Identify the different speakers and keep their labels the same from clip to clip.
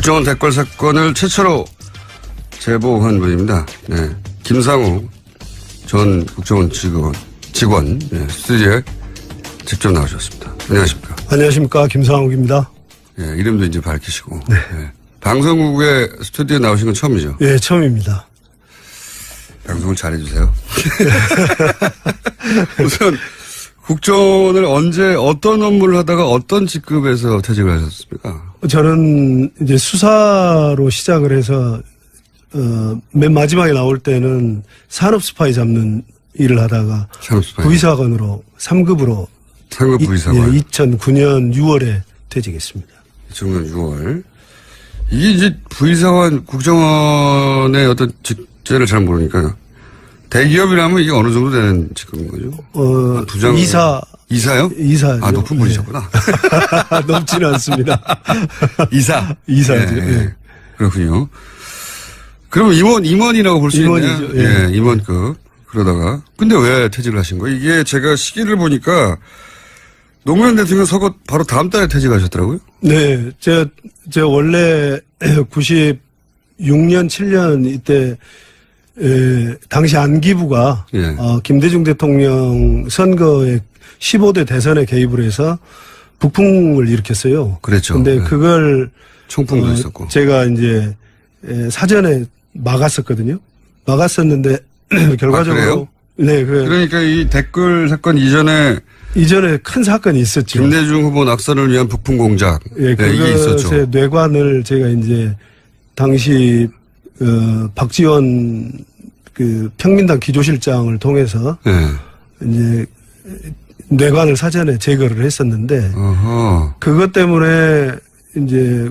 Speaker 1: 국정원 댓글 사건을 최초로 제보한 분입니다. 네. 김상우 전 국정원 직원 네. 스튜디오에 직접 나오셨습니다. 안녕하십니까.
Speaker 2: 안녕하십니까. 김상욱입니다.
Speaker 1: 네. 이름도 이제 밝히시고. 네. 네. 방송국에 스튜디오에 나오신 건 처음이죠?
Speaker 2: 네, 처음입니다.
Speaker 1: 방송을 잘해주세요. 우선 국정원을 언제 어떤 업무를 하다가 어떤 직급에서 퇴직을 하셨습니까? 저는
Speaker 2: 이제 수사로 시작을 해서 맨 마지막에 나올 때는 산업 스파이 잡는 일을 하다가 부의사관으로 3급으로
Speaker 1: 3급 부의사관.
Speaker 2: 2009년 6월에 퇴직했습니다.
Speaker 1: 2009년 6월. 이게 이제 부의사관 국정원의 어떤 직제를 잘 모르니까요. 대기업이라면 이게 어느 정도 되는 직급인 거죠? 부장. 이사요?
Speaker 2: 이사.
Speaker 1: 아, 높은 분이셨구나.
Speaker 2: 네. 높지는 않습니다.
Speaker 1: 이사.
Speaker 2: 이사죠.
Speaker 1: 네, 네. 그렇군요. 그러면 임원이라고 볼 수 있네요. 예, 임원급. 그러다가. 근데 왜 퇴직을 하신 거예요? 이게 제가 시기를 보니까 노무현 대통령 서거 바로 다음 달에 퇴직하셨더라고요?
Speaker 2: 네. 제가 원래 96년, 7년 이때 당시 안기부가 김대중 대통령 선거에 15대 대선에 개입을 해서 북풍을 일으켰어요.
Speaker 1: 그랬죠.
Speaker 2: 근데 그걸
Speaker 1: 총풍도 있었고
Speaker 2: 제가 이제 사전에 막았었거든요. 막았었는데 결과적으로 네,
Speaker 1: 그러니까 이 댓글 사건 이전에
Speaker 2: 큰 사건이 있었죠.
Speaker 1: 김대중 후보 낙선을 위한 북풍 공작.
Speaker 2: 예,
Speaker 1: 네, 이게 있었죠.
Speaker 2: 뇌관을 제가 이제 당시 박지원 평민당 기조실장을 통해서 이제 뇌관을 사전에 제거를 했었는데 그것 때문에 이제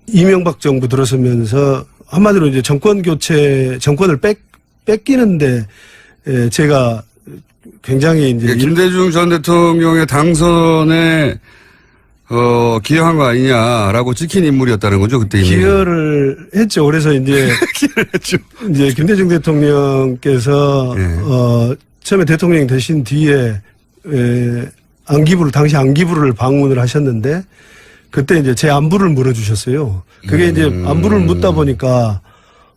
Speaker 2: 이명박 정부 들어서면서 한마디로 이제 정권을 뺏기는데 제가 굉장히 이제
Speaker 1: 김대중 전 대통령의 당선에 기여한 거 아니냐라고 찍힌 인물이었다는 거죠, 그때 이미.
Speaker 2: 기여를 했죠. 그래서 이제
Speaker 1: 기여를 했죠.
Speaker 2: 이제 김대중 대통령께서 처음에 대통령 되신 뒤에 당시 안기부를 방문을 하셨는데 그때 이제 제 안부를 물어주셨어요. 그게 이제 안부를 묻다 보니까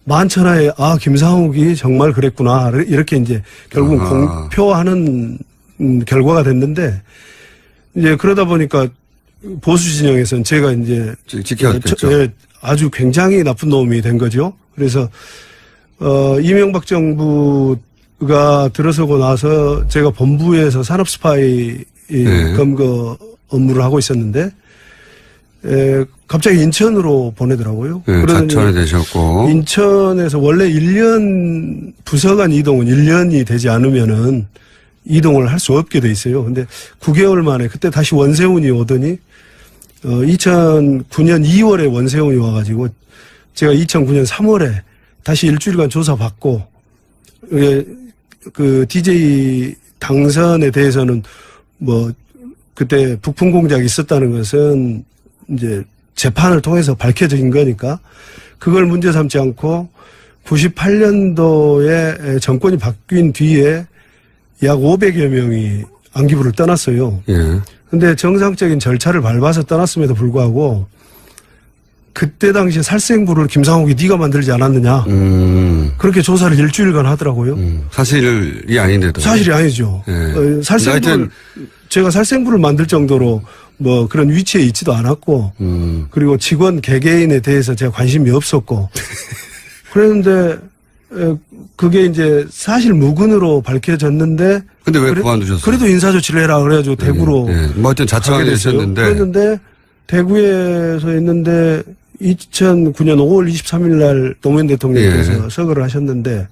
Speaker 2: 만천하에 김상욱이 정말 그랬구나 이렇게 이제 결국 공표하는 결과가 됐는데 이제 그러다 보니까 보수 진영에서는 제가 이제
Speaker 1: 지켜왔겠죠.
Speaker 2: 아주 굉장히 나쁜 놈이 된 거죠. 그래서 이명박 정부가 들어서고 나서 제가 본부에서 산업 스파이 검거 업무를 하고 있었는데 갑자기 인천으로 보내더라고요.
Speaker 1: 자천이 되셨고
Speaker 2: 인천에서 원래 1년 부서간 이동은 1년이 되지 않으면은 이동을 할 수 없게 돼 있어요. 근데 9개월 만에 그때 다시 원세훈이 오더니 2009년 2월에 원세훈이 와가지고 제가 2009년 3월에 다시 일주일간 조사받고 그 DJ 당선에 대해서는 뭐 그때 북풍 공작이 있었다는 것은 이제 재판을 통해서 밝혀진 거니까 그걸 문제 삼지 않고 98년도에 정권이 바뀐 뒤에 약 500여 명이 안기부를 떠났어요. 근데 정상적인 절차를 밟아서 떠났음에도 불구하고 그때 당시에 살생부를 김상욱이 네가 만들지 않았느냐. 그렇게 조사를 일주일간 하더라고요.
Speaker 1: 사실이 아닌데도.
Speaker 2: 사실이 아니죠. 살생부를 제가 살생부를 만들 정도로 뭐 그런 위치에 있지도 않았고 그리고 직원 개개인에 대해서 제가 관심이 없었고 그랬는데 그게 이제 사실 무근으로 밝혀졌는데
Speaker 1: 근데 왜 그만두셨어요?
Speaker 2: 그래도 인사조치를 해라 그래가지고 대구로
Speaker 1: 뭐 하여튼 자청하게 되셨는데
Speaker 2: 그랬는데 대구에서 했는데 2009년 5월 23일 날 노무현 대통령께서 서거를 하셨는데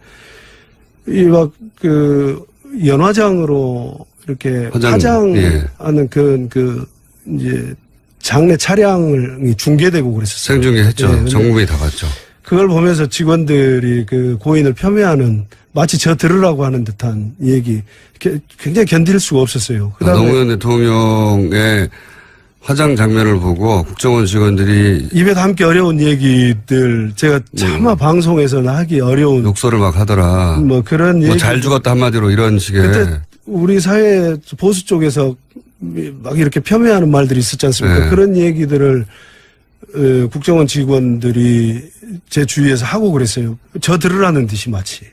Speaker 2: 이 막 연화장으로 이렇게 화장하는 이제 장례 차량이 중계되고 그랬었어요.
Speaker 1: 생중계했죠. 전 국민이 다 봤죠.
Speaker 2: 그걸 보면서 직원들이 그 고인을 폄훼하는 마치 저 들으라고 하는 듯한 얘기 굉장히 견딜 수가 없었어요.
Speaker 1: 노무현 대통령의 화장 장면을 보고 국정원 직원들이
Speaker 2: 입에 담기 어려운 얘기들 제가 차마 방송에서는 하기 어려운
Speaker 1: 욕설을 막 하더라.
Speaker 2: 뭐 그런 얘기.
Speaker 1: 잘 죽었다 한마디로 이런 식의.
Speaker 2: 그때 우리 사회 보수 쪽에서 막 이렇게 폄훼하는 말들이 있었지 않습니까? 그런 얘기들을 국정원 직원들이 제 주위에서 하고 그랬어요. 저 들으라는 듯이 마치.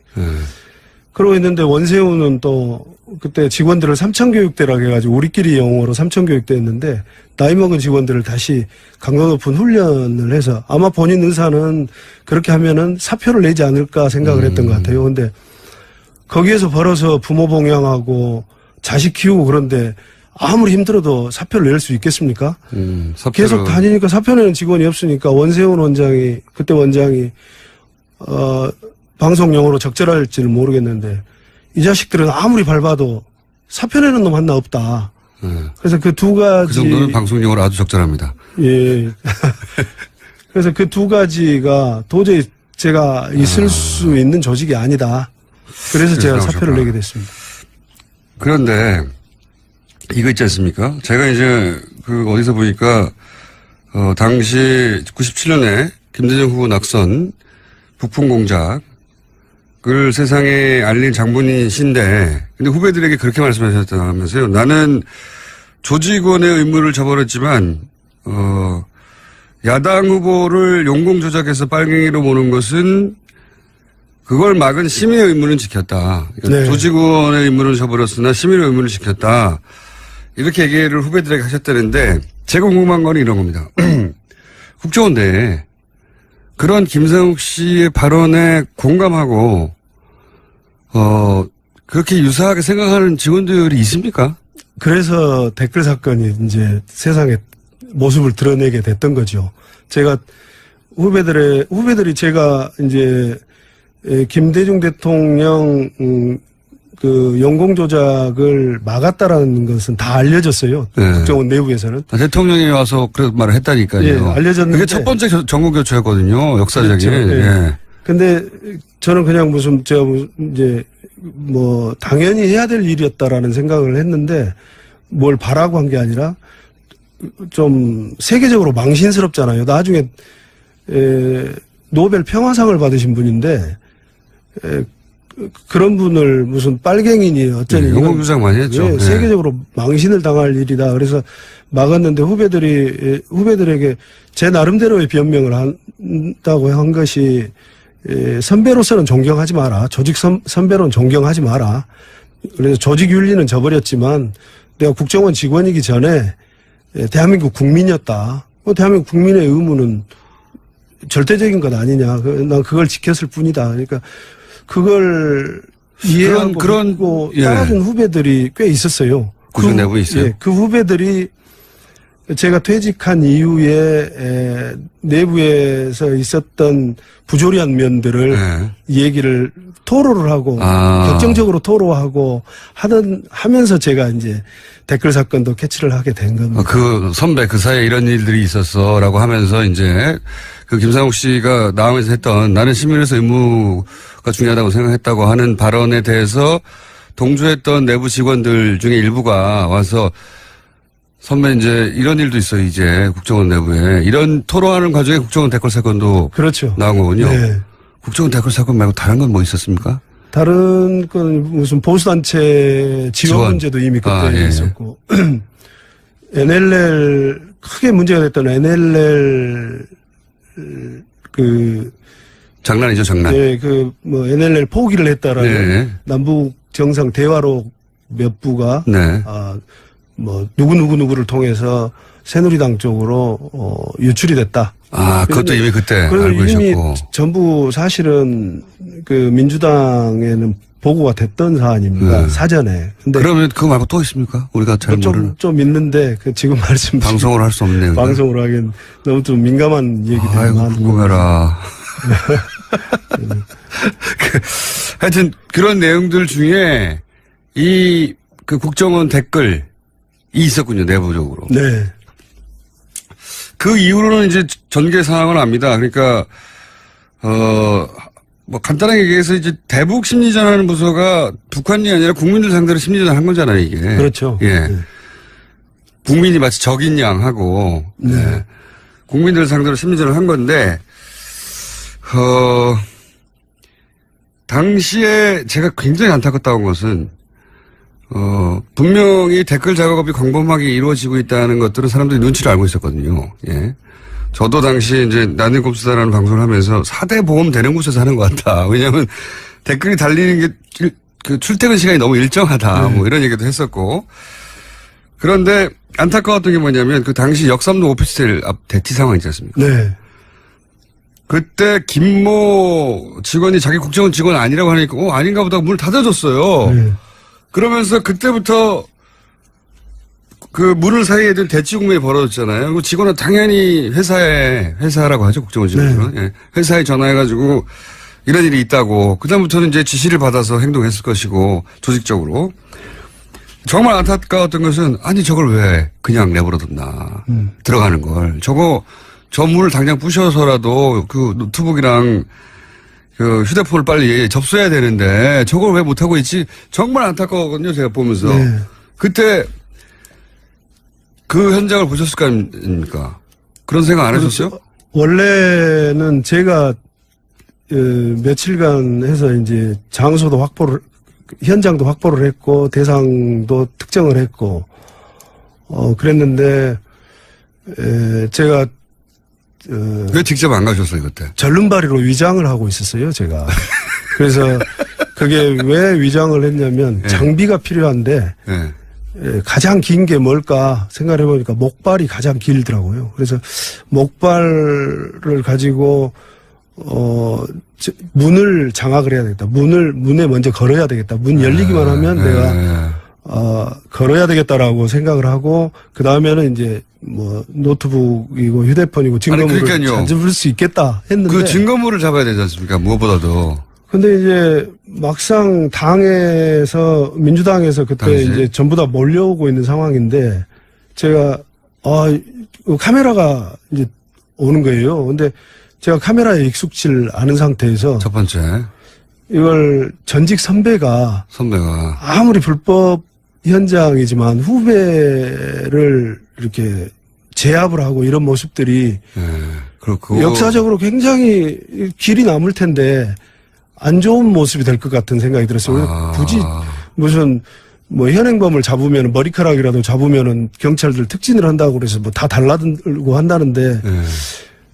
Speaker 2: 그러고 있는데 원세훈은 또 그때 직원들을 삼천교육대라고 해가지고 우리끼리 영어로 삼천교육대 했는데 나이 먹은 직원들을 다시 강도 높은 훈련을 해서 아마 본인 의사는 그렇게 하면은 사표를 내지 않을까 생각을 했던 것 같아요. 근데 거기에서 벌어서 부모 봉양하고 자식 키우고 그런데 아무리 힘들어도 사표를 낼 수 있겠습니까? 계속 다니니까 사표 내는 직원이 없으니까 원세훈 원장이 그때 원장이 방송 용어로 적절할지는 모르겠는데 이 자식들은 아무리 밟아도 사표 내는 놈 하나 없다. 그래서 그 두 가지.
Speaker 1: 그 정도는 방송 용어로 아주 적절합니다.
Speaker 2: 예. 그래서 그 두 가지가 도저히 제가 있을 수 있는 조직이 아니다. 그래서 제가 사표를 내게 됐습니다.
Speaker 1: 그런데 이거 있지 않습니까? 제가 이제 그 어디서 보니까 당시 97년에 김대중 후보 낙선 부품 공작을 세상에 알린 장본인이신데 근데 후배들에게 그렇게 말씀하셨다면서요. 나는 조직원의 의무를 저버렸지만 야당 후보를 용공 조작해서 빨갱이로 모는 것은 그걸 막은 시민의 의무는 지켰다. 그러니까
Speaker 2: 네.
Speaker 1: 조직원의 의무는 저버렸으나 시민의 의무를 지켰다. 이렇게 얘기를 후배들에게 하셨다는데 제가 궁금한 건 이런 겁니다. 국정원 내에 그런 김상욱 씨의 발언에 공감하고 그렇게 유사하게 생각하는 직원들이 있습니까?
Speaker 2: 그래서 댓글 사건이 이제 세상에 모습을 드러내게 됐던 거죠. 제가 후배들이 제가 이제 김대중 대통령 그 연공 조작을 막았다라는 것은 다 알려졌어요.
Speaker 1: 네.
Speaker 2: 국정원 내부에서는.
Speaker 1: 대통령이 와서 그런 말을 했다니까요.
Speaker 2: 예, 알려졌는데.
Speaker 1: 그게 첫 번째 정권 교체였거든요. 역사적인.
Speaker 2: 그렇죠. 예.
Speaker 1: 예.
Speaker 2: 근데 저는 그냥 제가 이제 뭐 당연히 해야 될 일이었다라는 생각을 했는데 뭘 바라고 한 게 아니라 좀 세계적으로 망신스럽잖아요. 나중에 노벨 평화상을 받으신 분인데 그런 분을 무슨 빨갱이니 어쩌니.
Speaker 1: 영국 주장 많이 했죠.
Speaker 2: 예, 세계적으로 망신을 당할 일이다. 그래서 막았는데 후배들에게 제 나름대로의 변명을 한다고 한 것이 선배로서는 존경하지 마라. 조직 선배로는 존경하지 마라. 그래서 조직 윤리는 저버렸지만 내가 국정원 직원이기 전에 대한민국 국민이었다. 대한민국 국민의 의무는 절대적인 것 아니냐. 난 그걸 지켰을 뿐이다. 그러니까 그걸 이해하고
Speaker 1: 그런 예.
Speaker 2: 따라준 후배들이 꽤 있었어요.
Speaker 1: 구조 내부에 있어요.
Speaker 2: 예, 그 후배들이 제가 퇴직한 이후에 내부에서 있었던 부조리한 면들을 얘기를 토로를 하고 격정적으로 토로하고 하면서 제가 이제 댓글 사건도 캐치를 하게 된 겁니다.
Speaker 1: 그 선배 그 사이에 이런 일들이 있었어라고 하면서 이제 그 김상욱 씨가 나오면서 했던 나는 시민으로서 의무가 중요하다고 생각했다고 하는 발언에 대해서 동조했던 내부 직원들 중에 일부가 와서 선배 이제 이런 일도 있어요. 이제 국정원 내부에 이런 토론하는 과정에 국정원 댓글 사건도
Speaker 2: 그렇죠.
Speaker 1: 나온 거군요.
Speaker 2: 네.
Speaker 1: 국정원 댓글 사건 말고 다른 건 뭐 있었습니까?
Speaker 2: 다른 건 무슨 보수단체 지원 문제도 이미 그때 있었고 NLL 크게 문제가 됐던 NLL
Speaker 1: 장난이죠, 장난.
Speaker 2: 네, 뭐 NLL 포기를 했다라는 남북 정상 대화록 몇 부가 뭐 누구를 통해서 새누리당 쪽으로 유출이 됐다.
Speaker 1: 그것도 이미 그때
Speaker 2: 그래서
Speaker 1: 알고
Speaker 2: 이미
Speaker 1: 계셨고.
Speaker 2: 전부 사실은 그 민주당에는 보고가 됐던 사안입니다. 사전에. 근데
Speaker 1: 그러면 그거 말고 또 있습니까? 우리가 잘 모르는.
Speaker 2: 좀 있는데 지금 말씀
Speaker 1: 방송을 할 수 없네요.
Speaker 2: 방송으로 하긴 너무 좀 민감한 얘기들이
Speaker 1: 아이고 궁금해라. 하여튼 그런 내용들 중에 그 국정원 댓글이 있었군요. 내부적으로.
Speaker 2: 네.
Speaker 1: 그 이후로는 이제 전개 상황을 압니다. 그러니까 뭐 간단하게 얘기해서 이제 대북 심리전 하는 부서가 북한이 아니라 국민들 상대로 심리전 한 거잖아요, 이게.
Speaker 2: 그렇죠.
Speaker 1: 예.
Speaker 2: 네.
Speaker 1: 국민이 마치 적인 양 하고 예. 국민들 상대로 심리전을 한 건데 당시에 제가 굉장히 안타깝다는 것은 분명히 댓글 작업이 광범하게 이루어지고 있다는 것들은 사람들이 눈치를 알고 있었거든요. 예. 저도 당시 이제 나는 꼼수다라는 방송을 하면서 4대 보험 되는 곳에서 하는 것 같다. 왜냐하면 댓글이 달리는 게 그 출퇴근 시간이 너무 일정하다. 뭐 이런 얘기도 했었고. 그런데 안타까웠던 게 뭐냐면 그 당시 역삼로 오피스텔 앞 대티 상황 있지 않습니까?
Speaker 2: 네.
Speaker 1: 그때 김모 직원이 자기 국정원 직원 아니라고 하니까 아닌가 보다 문을 닫아줬어요.
Speaker 2: 네.
Speaker 1: 그러면서 그때부터 그 문을 사이에 둔 대치 국면이 벌어졌잖아요. 그 직원은 당연히 회사라고 하죠. 국정원 직원은.
Speaker 2: 네.
Speaker 1: 예. 회사에 전화해가지고 이런 일이 있다고. 그다음부터는 이제 지시를 받아서 행동했을 것이고 조직적으로. 정말 안타까웠던 것은 아니 저걸 왜 그냥 내버려뒀나. 들어가는 걸. 저 문을 당장 부셔서라도 그 노트북이랑 그 휴대폰을 빨리 접수해야 되는데 저걸 왜 못하고 있지? 정말 안타까웠거든요. 제가 보면서.
Speaker 2: 네.
Speaker 1: 그때 그 현장을 보셨을 거 아닙니까? 그런 생각 안 하셨어요?
Speaker 2: 원래는 제가 며칠간 해서 이제 장소도 현장도 확보를 했고 대상도 특정을 했고 그랬는데 제가
Speaker 1: 왜 직접 안 가셨어요 그때?
Speaker 2: 절름발이로 위장을 하고 있었어요 제가. 그래서 그게 왜 위장을 했냐면 장비가 필요한데
Speaker 1: 네.
Speaker 2: 가장 긴 게 뭘까 생각해 보니까 목발이 가장 길더라고요. 그래서 목발을 가지고 문을 장악을 해야 되겠다. 문에 먼저 걸어야 되겠다. 문 열리기만 하면 내가 걸어야 되겠다라고 생각을 하고 그 다음에는 이제 뭐 노트북이고 휴대폰이고 증거물을 찾을 수 있겠다 했는데
Speaker 1: 그 증거물을 잡아야 되지 않습니까? 무엇보다도.
Speaker 2: 근데 이제 막상 당에서 민주당에서 그때
Speaker 1: 당시?
Speaker 2: 이제 전부 다 몰려오고 있는 상황인데 제가 카메라가 이제 오는 거예요. 근데 제가 카메라에 익숙질 않은 상태에서
Speaker 1: 첫 번째.
Speaker 2: 이걸 전직 선배가 아무리 불법 현장이지만 후배를 이렇게 제압을 하고 이런 모습들이 역사적으로 굉장히 길이 남을 텐데 안 좋은 모습이 될 것 같은 생각이 들었어요. 굳이 무슨 뭐 현행범을 잡으면 머리카락이라도 잡으면은 경찰들 특진을 한다고 그래서 뭐 다 달라들고 한다는데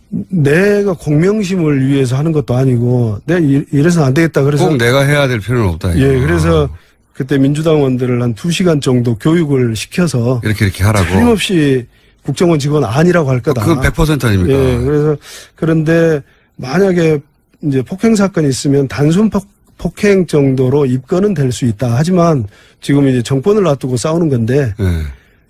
Speaker 2: 내가 공명심을 위해서 하는 것도 아니고 내가 이래서는 안 되겠다. 그래서
Speaker 1: 꼭 내가 해야 될 필요는 없다.
Speaker 2: 예, 그래서 그때 민주당원들을 한 2시간 정도 교육을 시켜서
Speaker 1: 이렇게 하라고.
Speaker 2: 틀림없이 국정원 직원 아니라고 할 거다.
Speaker 1: 그건 100% 아닙니까?
Speaker 2: 예, 그래서 그런데 만약에 이제 폭행 사건이 있으면 단순 폭행 정도로 입건은 될 수 있다. 하지만 지금 이제 정권을 놔두고 싸우는 건데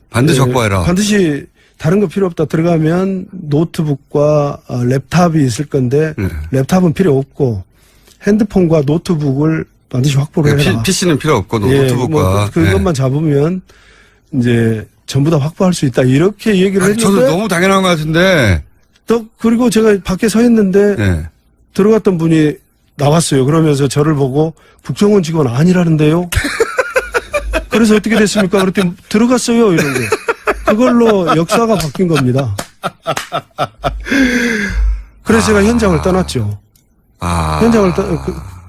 Speaker 1: 반드시 확보해라.
Speaker 2: 반드시 다른 거 필요 없다. 들어가면 노트북과 랩탑이 있을 건데 랩탑은 필요 없고 핸드폰과 노트북을 반드시 확보를 해라.
Speaker 1: PC는 필요 없고 노트북과
Speaker 2: 뭐 그것만 잡으면 이제 전부 다 확보할 수 있다. 이렇게 얘기를 했는데
Speaker 1: 저도 너무 당연한 것 같은데
Speaker 2: 또 그리고 제가 밖에 서 있는데 들어갔던 분이 나왔어요. 그러면서 저를 보고 국정원 직원 아니라는데요. 그래서 어떻게 됐습니까? 그랬더니 들어갔어요. 이런 거. 그걸로 역사가 바뀐 겁니다. 그래서 제가 현장을 떠났죠. 현장을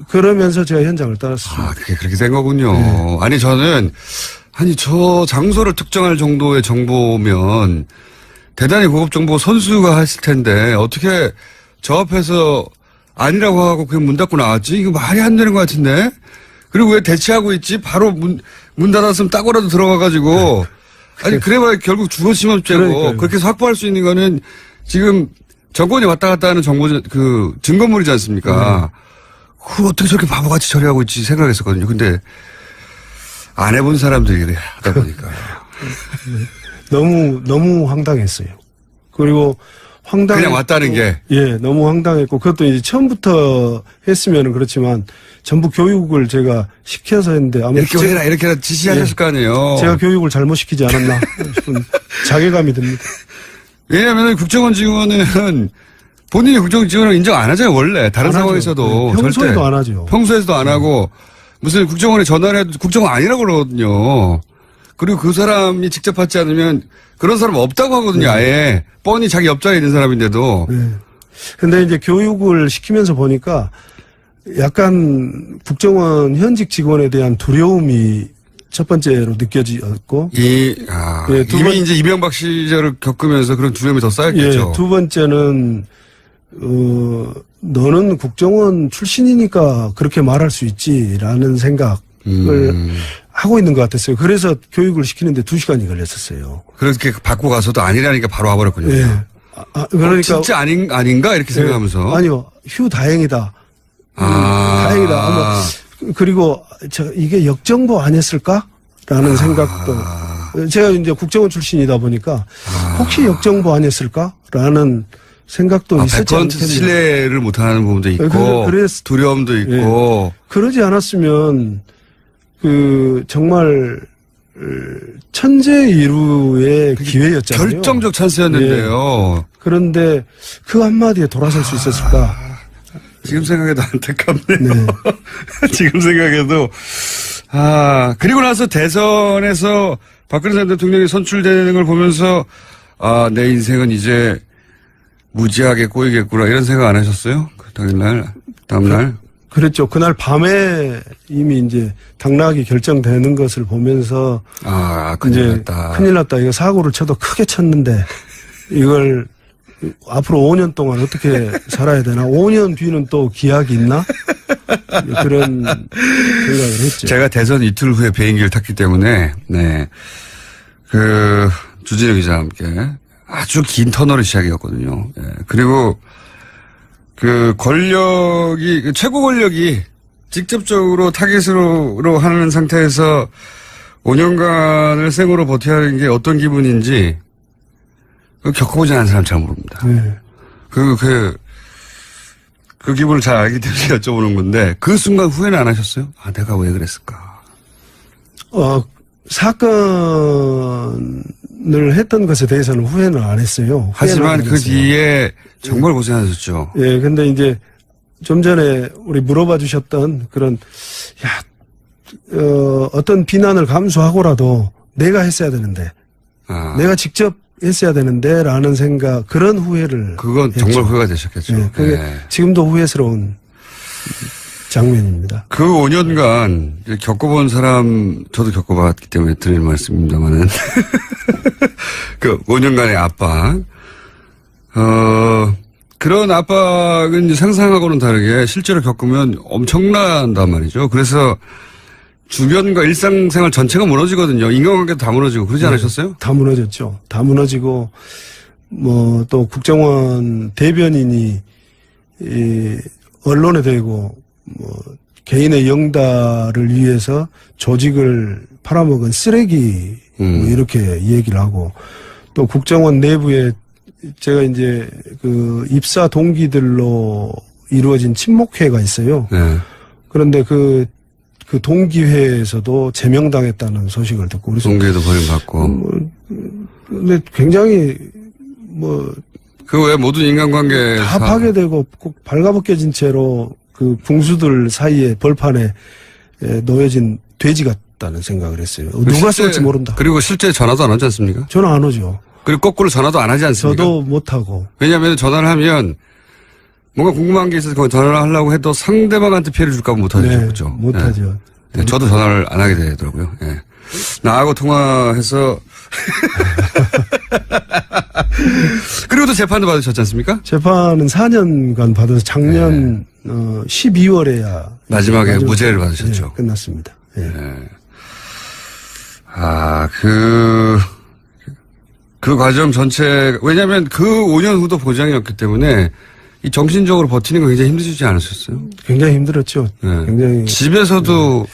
Speaker 2: 그러면서 제가 현장을 떠났습니다.
Speaker 1: 그렇게 된 거군요. 아니 저는 저 장소를 특정할 정도의 정보면 대단히 고급 정보 선수가 했을 텐데 어떻게 저 앞에서 아니라고 하고 그냥 문 닫고 나왔지? 이거 말이 안 되는 것 같은데? 그리고 왜 대치하고 있지? 바로 문 닫았으면 따고라도 들어가가지고. 아니, 그래봐야 결국 주거침입죄고. 그렇게 해서 확보할 수 있는 거는 지금 정권이 왔다 갔다 하는 증거물이지 않습니까? 그걸 어떻게 저렇게 바보같이 처리하고 있지 생각했었거든요. 근데 안 해본 사람들이 그래 하다 보니까.
Speaker 2: 너무 황당했어요. 그리고
Speaker 1: 그냥 왔다는 게.
Speaker 2: 예, 너무 황당했고, 그것도 이제 처음부터 했으면은 그렇지만, 전부 교육을 제가 시켜서 했는데, 아마.
Speaker 1: 이렇게 해라, 지시하셨을 거 아니에요.
Speaker 2: 제가 교육을 잘못 시키지 않았나 싶은 자괴감이 듭니다.
Speaker 1: 왜냐하면 국정원 직원은 본인이 국정원 직원을 인정 안 하잖아요, 원래. 다른 상황에서도.
Speaker 2: 네, 평소에도 안 하죠.
Speaker 1: 평소에도 안 하고, 무슨 국정원에 전화를 해도 국정원 아니라고 그러거든요. 그리고 그 사람이 직접 받지 않으면 그런 사람 없다고 하거든요, 아예. 뻔히 자기 옆자리에 있는 사람인데도.
Speaker 2: 근데 이제 교육을 시키면서 보니까 약간 국정원 현직 직원에 대한 두려움이 첫 번째로 느껴졌고.
Speaker 1: 예, 이미 이제 이명박 시절을 겪으면서 그런 두려움이 더 쌓였겠죠.
Speaker 2: 예, 두 번째는, 너는 국정원 출신이니까 그렇게 말할 수 있지라는 생각을 하고 있는 것 같았어요. 그래서 교육을 시키는데 2시간이 걸렸었어요.
Speaker 1: 그렇게 받고 가서도 아니라니까 바로 와버렸군요.
Speaker 2: 예. 그러니까.
Speaker 1: 진짜 아닌가? 이렇게 생각하면서.
Speaker 2: 아니요. 다행이다. 다행이다. 아마 그리고 이게 역정보 아니었을까라는 생각도 제가 이제 국정원 출신이다 보니까 혹시 역정보 아니었을까라는 생각도 있었지
Speaker 1: 100%
Speaker 2: 않겠냐.
Speaker 1: 신뢰를 못하는 부분도 있고 두려움도 있고.
Speaker 2: 그러지 않았으면 정말 천재이루의 기회였잖아요.
Speaker 1: 결정적 찬스였는데요.
Speaker 2: 그런데 그 한마디에 돌아설 수 있었을까?
Speaker 1: 지금 생각해도 안타깝네요.
Speaker 2: 네.
Speaker 1: 지금 생각해도. 그리고 나서 대선에서 박근혜 전 대통령이 선출되는 걸 보면서, 내 인생은 이제 무지하게 꼬이겠구나, 이런 생각 안 하셨어요? 그 당일날, 다음날?
Speaker 2: 그랬죠. 그날 밤에 이미 이제 당락이 결정되는 것을 보면서.
Speaker 1: 큰일 났다.
Speaker 2: 큰일 났다. 이거 사고를 쳐도 크게 쳤는데, 이걸 앞으로 5년 동안 어떻게 살아야 되나? 5년 뒤는 또 기약이 있나? 그런 생각을 했죠.
Speaker 1: 제가 대선 이틀 후에 비행기를 탔기 때문에, 네. 주진우 기자와 함께 아주 긴 터널의 시작이었거든요. 예. 그리고 최고 권력이 직접적으로 타깃으로 하는 상태에서 5년간을 생으로 버텨야 하는 게 어떤 기분인지 겪어보지 않은 사람 잘 모릅니다.
Speaker 2: 네.
Speaker 1: 그 기분을 잘 알기 때문에 여쭤보는 건데, 그 순간 후회는 안 하셨어요? 내가 왜 그랬을까?
Speaker 2: 사건을 했던 것에 대해서는 후회는 안 했어요.
Speaker 1: 하지만 그 뒤에 정말 고생하셨죠.
Speaker 2: 예, 근데 이제 좀 전에 우리 물어봐 주셨던 그런, 어떤 비난을 감수하고라도 내가 했어야 되는데, 내가 직접 했어야 되는데 라는 생각, 그런 후회를.
Speaker 1: 그건
Speaker 2: 했죠.
Speaker 1: 정말 후회가 되셨겠죠.
Speaker 2: 네, 그게 지금도 후회스러운 장면입니다.
Speaker 1: 그 5년간 겪어본 사람, 저도 겪어봤기 때문에 드리는 말씀입니다만은. 그 5년간의 압박. 그런 압박은 이제 상상하고는 다르게 실제로 겪으면 엄청난단 말이죠. 그래서 주변과 일상생활 전체가 무너지거든요. 인간관계도 다 무너지고 그러지 않으셨어요?
Speaker 2: 다 무너졌죠. 다 무너지고 또 국정원 대변인이 언론에 대고 개인의 영달을 위해서 조직을 팔아먹은 쓰레기 이렇게 얘기를 하고, 또 국정원 내부에 제가 이제 입사 동기들로 이루어진 친목회가 있어요.
Speaker 1: 네.
Speaker 2: 그런데 그 동기회에서도 제명당했다는 소식을 듣고. 그래서
Speaker 1: 동기회도 버림받고.
Speaker 2: 근데 굉장히
Speaker 1: 그 외 모든 인간관계.
Speaker 2: 다 파괴되고 꼭 발가벗겨진 채로 그 궁수들 사이에 벌판에 놓여진 돼지 같다는 생각을 했어요. 누가 쏠지 모른다.
Speaker 1: 그리고 실제 전화도 안 하지 않습니까?
Speaker 2: 전화 안 오죠.
Speaker 1: 그리고 거꾸로 전화도 안 하지 않습니까?
Speaker 2: 저도 못하고.
Speaker 1: 왜냐하면 전화를 하면 뭔가 궁금한 게 있어서 전화를 하려고 해도 상대방한테 피해를 줄까 봐 못하죠.
Speaker 2: 네,
Speaker 1: 그렇죠?
Speaker 2: 못하죠.
Speaker 1: 네, 저도 전화를 안 하게 되더라고요. 네. 나하고 통화해서 그리고 또 재판도 받으셨지 않습니까?
Speaker 2: 재판은 4년간 받아서 작년 12월에야
Speaker 1: 마지막에 무죄를 받으셨죠.
Speaker 2: 네, 끝났습니다. 네.
Speaker 1: 네. 그 과정 전체, 왜냐하면 그 5년 후도 보장이었기 때문에 이 정신적으로 버티는 거 굉장히 힘드시지 않으셨어요?
Speaker 2: 굉장히 힘들었죠.
Speaker 1: 네.
Speaker 2: 굉장히.
Speaker 1: 집에서도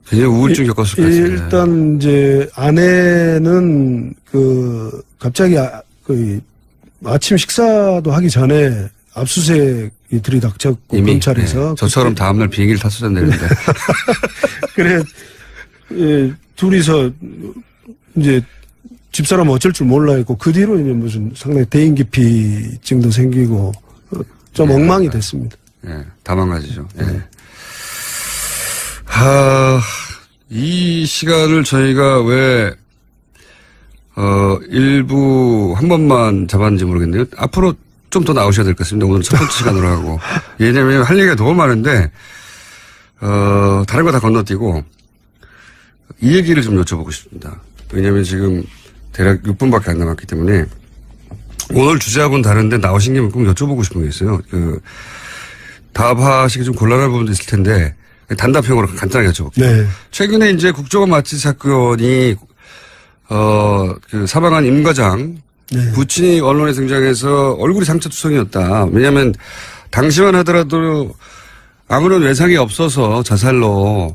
Speaker 1: 굉장히 우울증 겪었을 것 같아요.
Speaker 2: 일단 이제 아내는 갑자기 아침 식사도 하기 전에 압수수색이 들이닥쳤고
Speaker 1: 이미
Speaker 2: 검찰에서.
Speaker 1: 네. 저처럼 다음날 비행기를 탔어야 되는데.
Speaker 2: 그래 둘이서 이제 집사람 어쩔 줄 몰라 했고, 그 뒤로 이제 무슨 상당히 대인기피증도 생기고 좀 엉망이 됐습니다.
Speaker 1: 예, 다 망가지죠. 예. 이 시간을 저희가 왜, 일부 한 번만 잡았는지 모르겠네요. 앞으로 좀 더 나오셔야 될 것 같습니다. 오늘 첫 번째 시간으로 하고. 왜냐면 할 얘기가 너무 많은데, 다른 거 다 건너뛰고, 이 얘기를 좀 여쭤보고 싶습니다. 왜냐하면 지금 대략 6분밖에 안 남았기 때문에 오늘 주제하고는 다른데 나오신 김에 꼭 여쭤보고 싶은 게 있어요. 답하시기 좀 곤란한 부분도 있을 텐데 단답형으로 간단하게 여쭤볼게요.
Speaker 2: 네.
Speaker 1: 최근에 이제 국정원 마취 사건이 사망한 임 과장
Speaker 2: 네.
Speaker 1: 부친이 언론에 등장해서 얼굴이 상처투성이었다. 왜냐하면 당시만 하더라도 아무런 외상이 없어서 자살로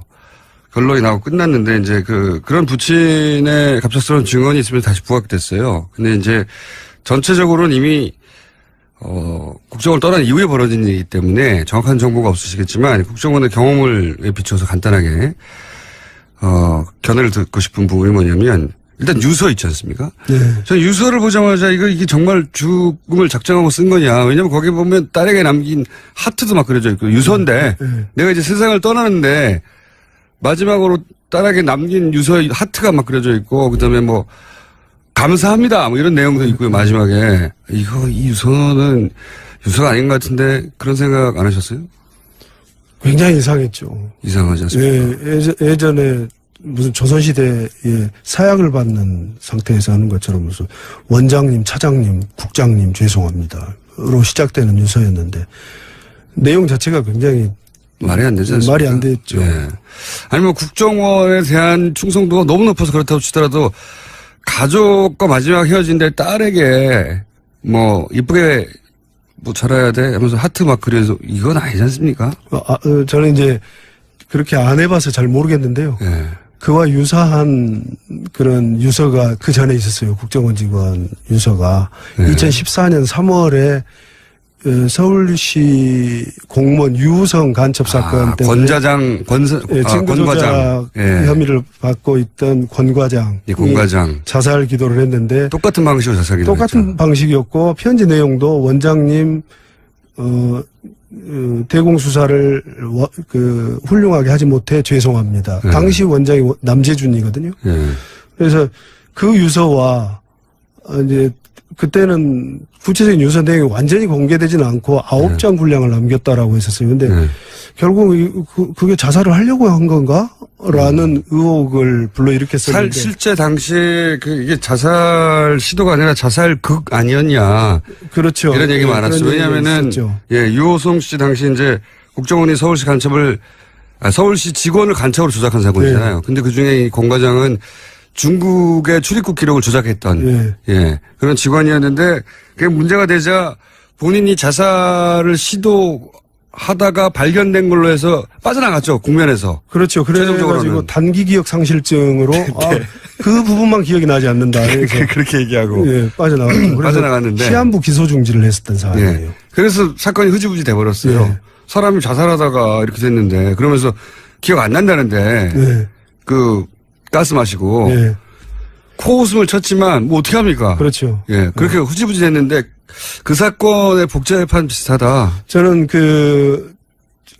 Speaker 1: 결론이 나고 끝났는데 이제 그런 부친의 갑작스러운 증언이 있으면 다시 부각됐어요. 근데 이제 전체적으로는 이미 국정원을 떠난 이후에 벌어진 일이기 때문에 정확한 정보가 없으시겠지만 국정원의 경험을 비춰서 간단하게 견해를 듣고 싶은 부분이 뭐냐면 일단 유서 있지 않습니까?
Speaker 2: 네.
Speaker 1: 저는 유서를 보자마자 이게 정말 죽음을 작정하고 쓴 거냐. 왜냐면 거기 보면 딸에게 남긴 하트도 막 그려져 있고 유서인데 내가 이제 세상을 떠나는데 마지막으로 딸에게 남긴 유서 하트가 막 그려져 있고 그다음에 뭐 감사합니다. 뭐 이런 내용도 있고요. 마지막에 이 유서는 유서가 아닌 것 같은데 그런 생각 안 하셨어요?
Speaker 2: 굉장히 이상했죠.
Speaker 1: 이상하지 않습니까?
Speaker 2: 예, 예전에 무슨 조선시대에 사약을 받는 상태에서 하는 것처럼 무슨 원장님, 차장님, 국장님 죄송합니다.로 시작되는 유서였는데 내용 자체가 굉장히
Speaker 1: 말이 안 되지 않습니까?
Speaker 2: 말이 안 됐죠.
Speaker 1: 네. 아니 뭐 국정원에 대한 충성도가 너무 높아서 그렇다고 치더라도 가족과 마지막 헤어진 데 딸에게 뭐 이쁘게 뭐 자라야 돼 하면서 하트 막 그려서 이건 아니지 않습니까?
Speaker 2: 저는 이제 그렇게 안 해봐서 잘 모르겠는데요.
Speaker 1: 네.
Speaker 2: 그와 유사한 그런 유서가 그 전에 있었어요. 국정원 직원 유서가.
Speaker 1: 네.
Speaker 2: 2014년 3월에 서울시 공무원 유성 간첩 사건 때문에 증거 조작 혐의를 받고 있던 권 과장.
Speaker 1: 예, 권 과장.
Speaker 2: 자살 기도를 했는데
Speaker 1: 똑같은 방식으로 자살 기도를
Speaker 2: 똑같은
Speaker 1: 했죠.
Speaker 2: 방식이었고 편지 내용도 원장님 대공 수사를 훌륭하게 하지 못해 죄송합니다.
Speaker 1: 네.
Speaker 2: 당시 원장이 남재준이거든요.
Speaker 1: 네.
Speaker 2: 그래서 그 유서와 이제 그때는 구체적인 유서 내용이 완전히 공개되지는 않고 9장 분량을 남겼다라고 했었어요. 근데 결국 그게 자살을 하려고 한 건가? 라는 의혹을 불러일으켰었는데.
Speaker 1: 실제 당시에 이게 자살 시도가 아니라 자살극 아니었냐.
Speaker 2: 그렇죠.
Speaker 1: 이런 얘기 많았어요. 왜냐면은, 유호성 씨 당시 이제 국정원이 서울시 직원을 간첩으로 조작한 사건이잖아요. 근데 그 중에 이 권 과장은 중국의 출입국 기록을 조작했던 그런 직원이었는데 그게 문제가 되자 본인이 자살을 시도하다가 발견된 걸로 해서 빠져나갔죠. 국면에서.
Speaker 2: 그렇죠. 그래가지고 단기 기억 상실증으로 그 부분만 기억이 나지 않는다.
Speaker 1: 그렇게 얘기하고
Speaker 2: 빠져나갔죠.
Speaker 1: 빠져나갔는데
Speaker 2: 시한부 기소 중지를 했었던 상황이에요.
Speaker 1: 그래서 사건이 흐지부지 돼버렸어요. 사람이 자살하다가 이렇게 됐는데 그러면서 기억 안 난다는데 가스 마시고 코웃음을 쳤지만 뭐 어떻게 합니까?
Speaker 2: 그렇죠.
Speaker 1: 그렇게 흐지부지 됐는데 그 사건의 복제판 비슷하다.
Speaker 2: 저는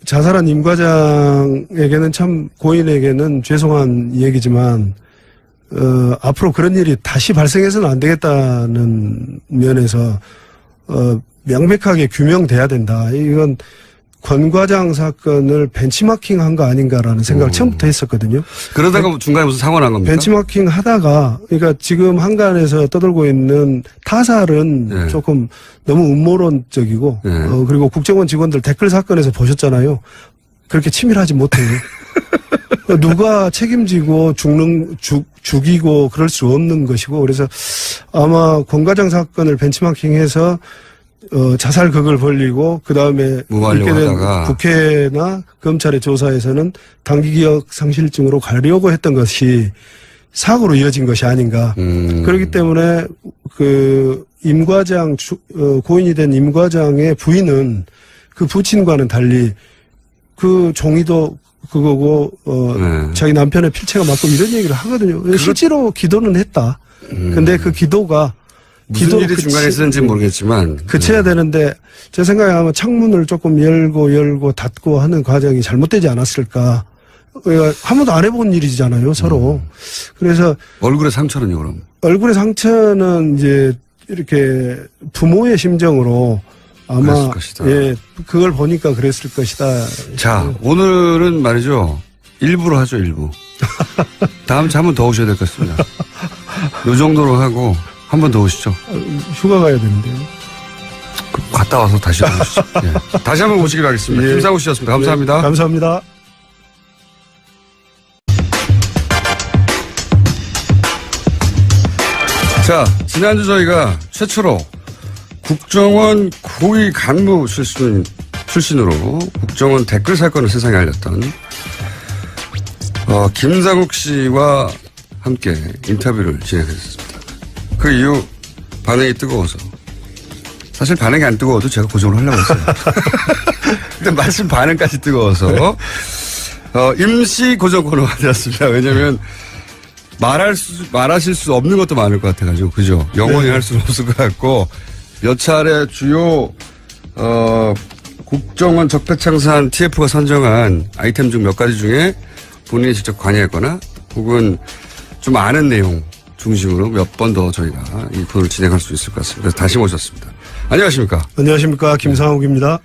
Speaker 2: 자살한 임 과장에게는 참 고인에게는 죄송한 얘기지만 앞으로 그런 일이 다시 발생해서는 안 되겠다는 면에서 명백하게 규명돼야 된다. 이건 권 과장 사건을 벤치마킹한 거 아닌가라는 생각을 처음부터 했었거든요.
Speaker 1: 그러다가 중간에 무슨 사고 난 겁니까?
Speaker 2: 벤치마킹 하다가 그러니까 지금 한간에서 떠돌고 있는 타살은 조금 너무 음모론적이고 그리고 국정원 직원들 댓글 사건에서 보셨잖아요. 그렇게 치밀하지 못해요. 누가 책임지고 죽이고 그럴 수 없는 것이고 그래서 아마 권 과장 사건을 벤치마킹해서 자살극을 벌리고 그 다음에 이렇게 된 국회나 검찰의 조사에서는 단기기억 상실증으로 가려고 했던 것이 사고로 이어진 것이 아닌가. 그렇기 때문에 임 과장 고인이 된 임 과장의 부인은 그 부친과는 달리 그 종이도 그거고 자기 남편의 필체가 맞고 이런 얘기를 하거든요. 실제로 기도는 했다. 근데 그 기도가
Speaker 1: 무슨 일이 중간에 있었는지 모르겠지만
Speaker 2: 그쳐야 되는데 제 생각에 아마 창문을 조금 열고 닫고 하는 과정이 잘못되지 않았을까. 한 번도 안 해본 일이잖아요, 서로. 그래서
Speaker 1: 얼굴의 상처는요, 그럼?
Speaker 2: 얼굴의 상처는 이제 이렇게 부모의 심정으로 아마 그걸 보니까 그랬을 것이다.
Speaker 1: 자, 오늘은 말이죠. 일부로 하죠, 일부. 다음 주에 한 번 더 오셔야 될 것 같습니다. 요 정도로 하고 한 번 더 오시죠.
Speaker 2: 휴가 가야 되는데요.
Speaker 1: 갔다 와서 다시 한번 오시죠. 예. 다시 한번 오시기로 하겠습니다.
Speaker 2: 예.
Speaker 1: 김상우 씨였습니다. 감사합니다.
Speaker 2: 네, 감사합니다.
Speaker 1: 자, 지난주 저희가 최초로 국정원 고위 간부 출신으로 국정원 댓글 사건을 세상에 알렸던 김상욱 씨와 함께 인터뷰를 진행했습니다. 그 이후 반응이 뜨거워서, 사실 반응이 안 뜨거워도 제가 고정을 하려고 했어요. 근데 마침 반응까지 뜨거워서 임시 고정 코너가 되었습니다. 왜냐하면 말하실 수 없는 것도 많을 것 같아가지고, 그죠? 영원히 할 수는 없을 것 같고, 몇 차례 주요, 국정원 적폐청산 TF가 선정한 아이템 중 몇 가지 중에 본인이 직접 관여했거나, 혹은 좀 아는 내용 중심으로 몇 번 더 저희가 이 코너를 진행할 수 있을 것 같습니다. 그래서 다시 모셨습니다. 안녕하십니까?
Speaker 2: 안녕하십니까. 김상욱입니다.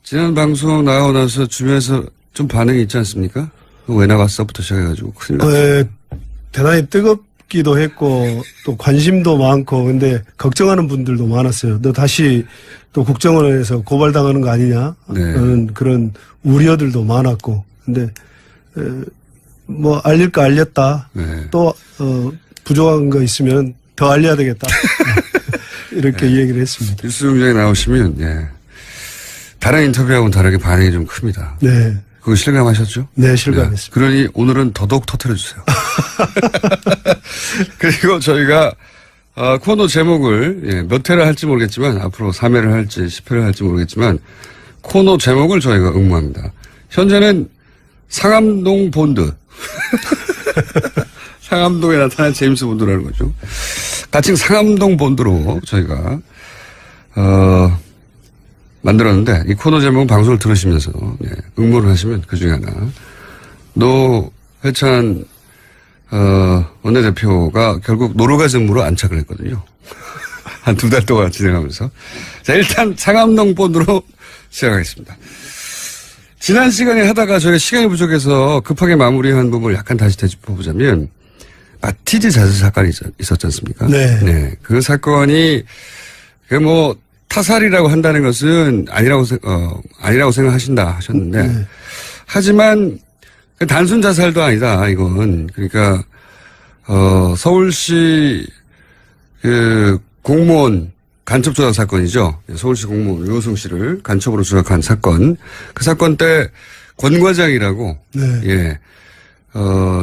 Speaker 1: 지난 방송 나가고 나서 주변에서 좀 반응이 있지 않습니까? 왜 나갔어?부터 시작해가지고 큰일 났죠.
Speaker 2: 대단히 뜨겁기도 했고 또 관심도 많고 근데 걱정하는 분들도 많았어요. 너 다시 또 국정원에서 고발당하는 거 아니냐?
Speaker 1: 네.
Speaker 2: 그런 우려들도 많았고 근데 뭐 알릴 거 알렸다.
Speaker 1: 네.
Speaker 2: 또 부족한 거 있으면 더 알려야 되겠다. 이렇게 얘기를 했습니다.
Speaker 1: 뉴스 공장에 나오시면 예. 다른 인터뷰하고는 다르게 반응이 좀 큽니다.
Speaker 2: 네.
Speaker 1: 그거 실감하셨죠?
Speaker 2: 네, 실감했습니다.
Speaker 1: 그러니 오늘은 더더욱 터뜨려주세요. 그리고 저희가 코너 제목을 몇 회를 할지 모르겠지만 앞으로 3회를 할지 10회를 할지 모르겠지만 코너 제목을 저희가 응모합니다. 현재는 상암동 본드. 상암동에 나타난 제임스 본드라는 거죠. 가칭 상암동 본드로 저희가 만들었는데 이 코너 제목은 방송을 들으시면서 응모를 하시면 그중에 하나 노회찬 원내대표가 결국 노르가즘으로 안착을 했거든요. 한 2달 동안 진행하면서. 자, 일단 상암동 본드로 시작하겠습니다. 지난 시간에 하다가 저희가 시간이 부족해서 급하게 마무리한 부분을 약간 다시 되짚어보자면 마티즈 자살 사건이 있었지 않습니까?
Speaker 2: 네.
Speaker 1: 그 사건이 타살이라고 한다는 것은 아니라고 생각하신다 하셨는데,
Speaker 2: 네.
Speaker 1: 하지만 단순 자살도 아니다, 이건. 그러니까, 서울시 공무원 간첩 조작 사건이죠. 서울시 공무원 류호승 씨를 간첩으로 조작한 사건. 그 사건 때 권 과장이라고,
Speaker 2: 네.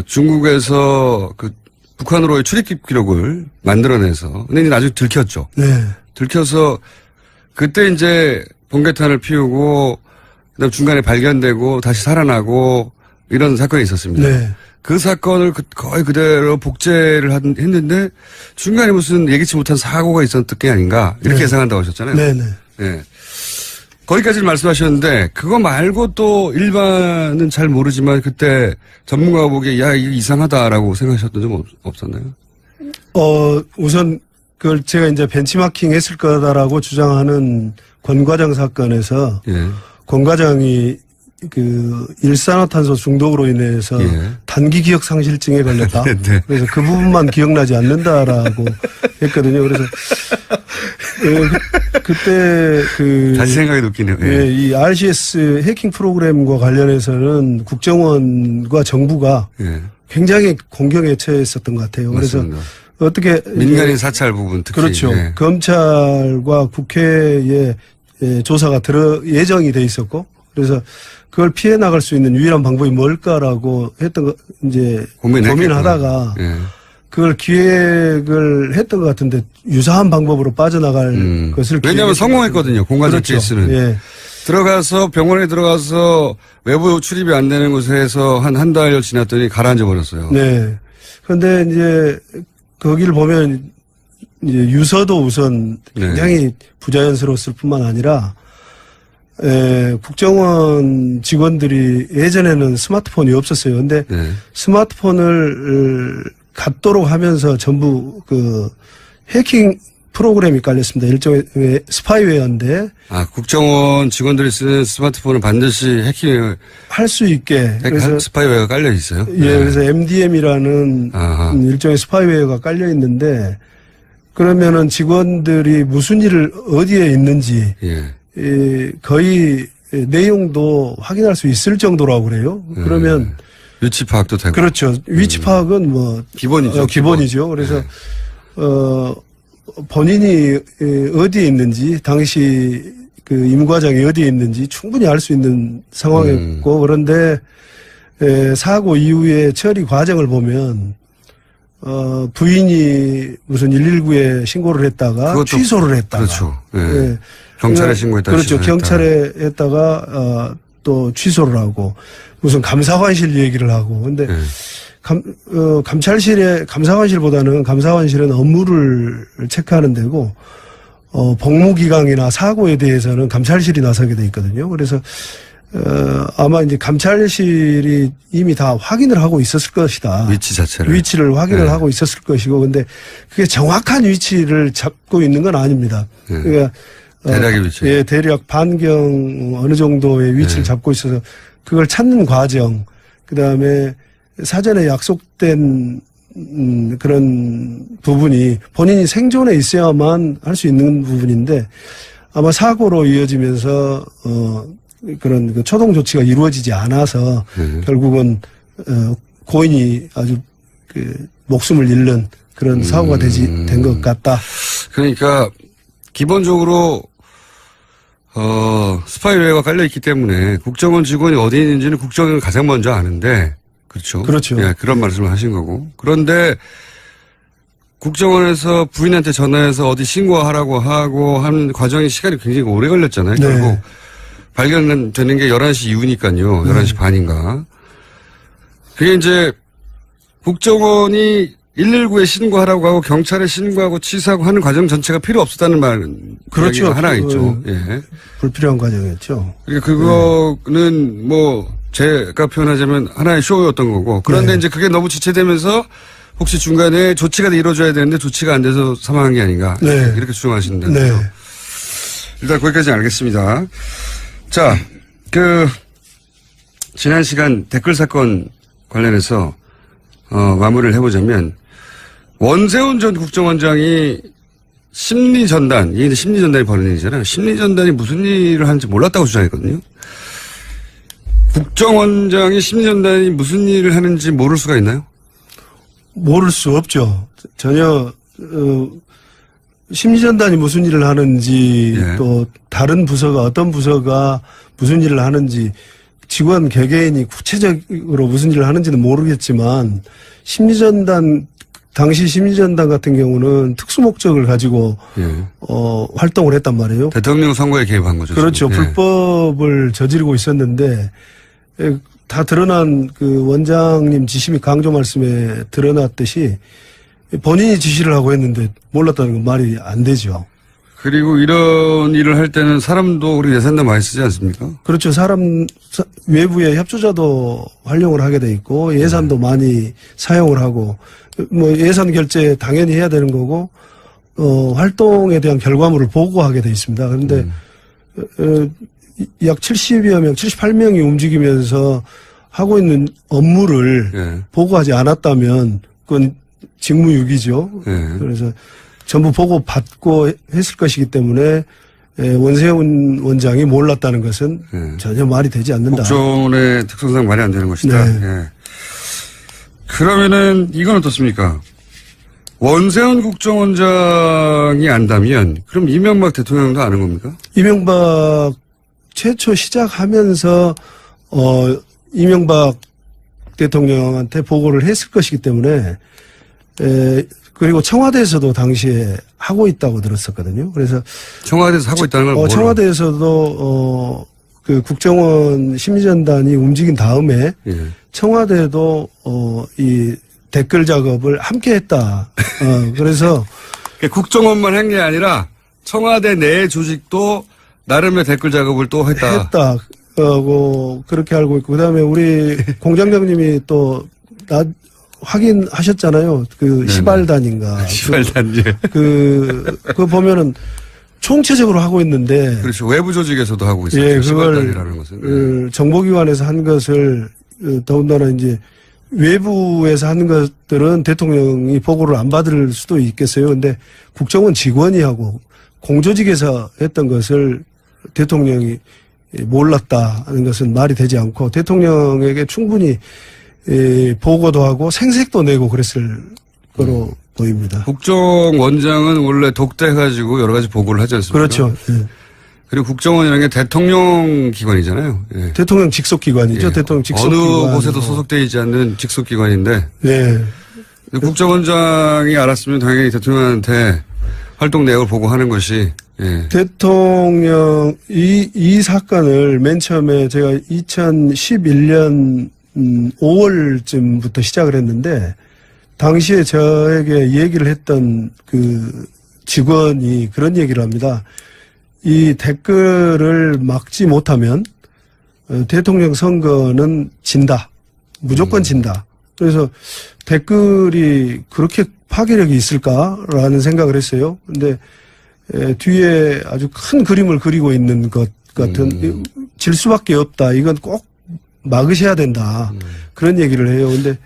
Speaker 1: 중국에서 북한으로의 출입국 기록을 만들어내서, 근데 나중에 들켰죠.
Speaker 2: 네.
Speaker 1: 들켜서 그때 이제 번개탄을 피우고 그다음 중간에 발견되고 다시 살아나고 이런 사건이 있었습니다.
Speaker 2: 네.
Speaker 1: 그 사건을 거의 그대로 복제를 했는데 중간에 무슨 예기치 못한 사고가 있었던 게 아닌가 이렇게 예상한다고 하셨잖아요.
Speaker 2: 네네.
Speaker 1: 네. 거기까지는 말씀하셨는데 그거 말고 또 일반은 잘 모르지만 그때 전문가가 보기에 야 이거 이상하다라고 생각하셨던 점 없었나요?
Speaker 2: 우선 그걸 제가 이제 벤치마킹 했을 거다라고 주장하는 권 과장 사건에서
Speaker 1: 예.
Speaker 2: 권 과장이 일산화탄소 중독으로 인해서 단기 기억 상실증에 걸렸다.
Speaker 1: 네.
Speaker 2: 그래서 그 부분만 기억나지 않는다라고 했거든요. 그래서 그때
Speaker 1: 다시 생각이 웃기네요.
Speaker 2: 예, 이 RCS 해킹 프로그램과 관련해서는 국정원과 정부가 굉장히 공경에 처했었던 것 같아요.
Speaker 1: 맞습니다.
Speaker 2: 그래서 어떻게
Speaker 1: 민간인 사찰 부분 특히
Speaker 2: 그렇죠. 검찰과 국회에 조사가 예정이 돼 있었고 그래서 그걸 피해 나갈 수 있는 유일한 방법이 뭘까라고 했던 거 이제 고민하다가 그걸 기획을 했던 것 같은데 유사한 방법으로 빠져나갈 것을
Speaker 1: 왜냐하면 성공했거든요. 공관장
Speaker 2: 그렇죠.
Speaker 1: 케이스는
Speaker 2: 예.
Speaker 1: 들어가서 병원에 들어가서 외부 출입이 안 되는 곳에서 한 달 지났더니 가라앉아 버렸어요.
Speaker 2: 네. 그런데 이제 거기를 보면 이제 유서도 우선 굉장히 부자연스러웠을 뿐만 아니라 국정원 직원들이 예전에는 스마트폰이 없었어요. 근데 스마트폰을 갖도록 하면서 전부 해킹 프로그램이 깔렸습니다. 일종의 스파이웨어인데.
Speaker 1: 아, 국정원 직원들이 쓰는 스마트폰은 반드시 해킹을
Speaker 2: 할 수 있게.
Speaker 1: 그래서 스파이웨어가 깔려 있어요?
Speaker 2: 예,
Speaker 1: 네.
Speaker 2: 그래서 MDM이라는 일종의 스파이웨어가 깔려 있는데 그러면은 직원들이 무슨 일을 어디에 있는지 거의 내용도 확인할 수 있을 정도라고 그래요. 그러면
Speaker 1: 위치 파악도 되고.
Speaker 2: 그렇죠. 위치 파악은 뭐
Speaker 1: 기본이죠.
Speaker 2: 기본이죠. 그래서 본인이 어디에 있는지 당시 그 임 과장이 어디에 있는지 충분히 알 수 있는 상황이었고 그런데 사고 이후에 처리 과정을 보면 부인이 무슨 119에 신고를 했다가 취소를 했다가
Speaker 1: 그렇죠. 예. 경찰에 신고했다가
Speaker 2: 그렇죠. 경찰에 했다가 또 취소를 하고 무슨 감사관실 얘기를 하고 근데 감사관실보다는 감사관실은 업무를 체크하는 데고 복무기강이나 사고에 대해서는 감찰실이 나서게 돼 있거든요. 그래서 아마 이제 감찰실이 이미 다 확인을 하고 있었을 것이다. 위치를 확인을 하고 있었을 것이고, 근데 그게 정확한 위치를 잡고 있는 건 아닙니다. 그러니까
Speaker 1: 대략의 위치.
Speaker 2: 예, 대략 반경 어느 정도의 위치를 잡고 있어서 그걸 찾는 과정, 그 다음에 사전에 약속된 그런 부분이 본인이 생존에 있어야만 할 수 있는 부분인데 아마 사고로 이어지면서 그런 그 초동 조치가 이루어지지 않아서 결국은 고인이 아주 그 목숨을 잃는 그런 사고가 된 것 같다.
Speaker 1: 그러니까 기본적으로 스파이웨어가 깔려 있기 때문에 국정원 직원이 어디 있는지는 국정원이 가장 먼저 아는데 그렇죠.
Speaker 2: 그렇죠.
Speaker 1: 예, 그런 말씀을 하신 거고. 그런데 국정원에서 부인한테 전화해서 어디 신고하라고 하고 하는 과정이 시간이 굉장히 오래 걸렸잖아요.
Speaker 2: 네.
Speaker 1: 결국 발견되는 게 11시 이후니까요. 11시 반인가. 그게 이제 국정원이 119에 신고하라고 하고 경찰에 신고하고 취소하고 하는 과정 전체가 필요 없었다는 말은
Speaker 2: 그렇죠.
Speaker 1: 하나 있죠. 예.
Speaker 2: 불필요한 과정이었죠.
Speaker 1: 그러니까 그거는 뭐 제가 표현하자면 하나의 쇼였던 거고 그런데 이제 그게 너무 지체되면서 혹시 중간에 조치가 이루어져야 되는데 조치가 안 돼서 사망한 게 아닌가 이렇게 주장하시는데요.
Speaker 2: 네.
Speaker 1: 일단 거기까지 알겠습니다. 자, 지난 시간 댓글 사건 관련해서 마무리를 해보자면 원세훈 전 국정원장이 심리전단, 이게 이제 심리전단이 벌어진 일이잖아요. 심리전단이 무슨 일을 하는지 몰랐다고 주장했거든요. 국정원장이 심리전단이 무슨 일을 하는지 모를 수가 있나요? 모를
Speaker 2: 수 없죠. 전혀 심리전단이 무슨 일을 하는지 또 다른 부서가 어떤 부서가 무슨 일을 하는지 직원 개개인이 구체적으로 무슨 일을 하는지는 모르겠지만 당시 심리전단 같은 경우는 특수 목적을 가지고 활동을 했단 말이에요.
Speaker 1: 대통령 선거에 개입한 거죠.
Speaker 2: 그렇죠. 불법을 저지르고 있었는데 다 드러난 그 원장님 지시 및 강조 말씀에 드러났듯이 본인이 지시를 하고 했는데 몰랐다는 건 말이 안 되죠.
Speaker 1: 그리고 이런 일을 할 때는 사람도 우리 예산도 많이 쓰지 않습니까?
Speaker 2: 그렇죠. 외부의 협조자도 활용을 하게 돼 있고 예산도 많이 사용을 하고 뭐 예산 결제 당연히 해야 되는 거고 활동에 대한 결과물을 보고하게 돼 있습니다. 그런데 약 70여 명, 78명이 움직이면서 하고 있는 업무를 보고하지 않았다면 그건 직무유기죠. 그래서 전부 보고 받고 했을 것이기 때문에 원세훈 원장이 몰랐다는 것은 전혀 말이 되지 않는다.
Speaker 1: 국정원의 특성상 말이 안 되는 것이다. 그러면은 이건 어떻습니까? 원세훈 국정원장이 안다면 그럼 이명박 대통령도 아는 겁니까?
Speaker 2: 이명박 최초 시작하면서 이명박 대통령한테 보고를 했을 것이기 때문에 그리고 청와대에서도 당시에 하고 있다고 들었었거든요. 그래서
Speaker 1: 청와대에서 하고 있다는 걸
Speaker 2: 청와대에서도 그 국정원 심리전단이 움직인 다음에 청와대도 이 댓글 작업을 함께 했다. 그래서
Speaker 1: 국정원만 한 게 아니라 청와대 내 조직도 나름의 댓글 작업을 또 했다.
Speaker 2: 그렇게 알고 있고 그다음에 우리 공장장님이 또 확인하셨잖아요. 그
Speaker 1: 네네.
Speaker 2: 시발단인가.
Speaker 1: 시발단, 예.
Speaker 2: 그거 보면은 총체적으로 하고 있는데.
Speaker 1: 그렇죠. 외부 조직에서도 하고 있어요.
Speaker 2: 예,
Speaker 1: 시발단이라는 것은.
Speaker 2: 그걸 정보기관에서 한 것을 더군다나 이제 외부에서 하는 것들은 대통령이 보고를 안 받을 수도 있겠어요. 근데 국정원 직원이 하고 공조직에서 했던 것을 대통령이 몰랐다는 것은 말이 되지 않고 대통령에게 충분히 보고도 하고 생색도 내고 그랬을 거로 보입니다.
Speaker 1: 국정원장은 원래 독대해가지고 여러 가지 보고를 하지 않습니까?
Speaker 2: 그렇죠. 예.
Speaker 1: 그리고 국정원이라는 게 대통령 기관이잖아요. 예.
Speaker 2: 대통령 직속 기관이죠.
Speaker 1: 예.
Speaker 2: 대통령 직속
Speaker 1: 어느
Speaker 2: 기관.
Speaker 1: 곳에도 소속되어 있지 않는 직속 기관인데
Speaker 2: 네.
Speaker 1: 국정원장이 알았으면 당연히 대통령한테 활동 내역을 보고하는 것이 예.
Speaker 2: 대통령 이 사건을 맨 처음에 제가 2011년 5월쯤부터 시작을 했는데 당시에 저에게 얘기를 했던 그 직원이 그런 얘기를 합니다. 이 댓글을 막지 못하면 대통령 선거는 진다. 무조건 진다. 그래서 댓글이 그렇게 파괴력이 있을까라는 생각을 했어요. 근데 뒤에 아주 큰 그림을 그리고 있는 것 같은 질 수밖에 없다. 이건 꼭 막으셔야 된다. 그런 얘기를 해요. 근데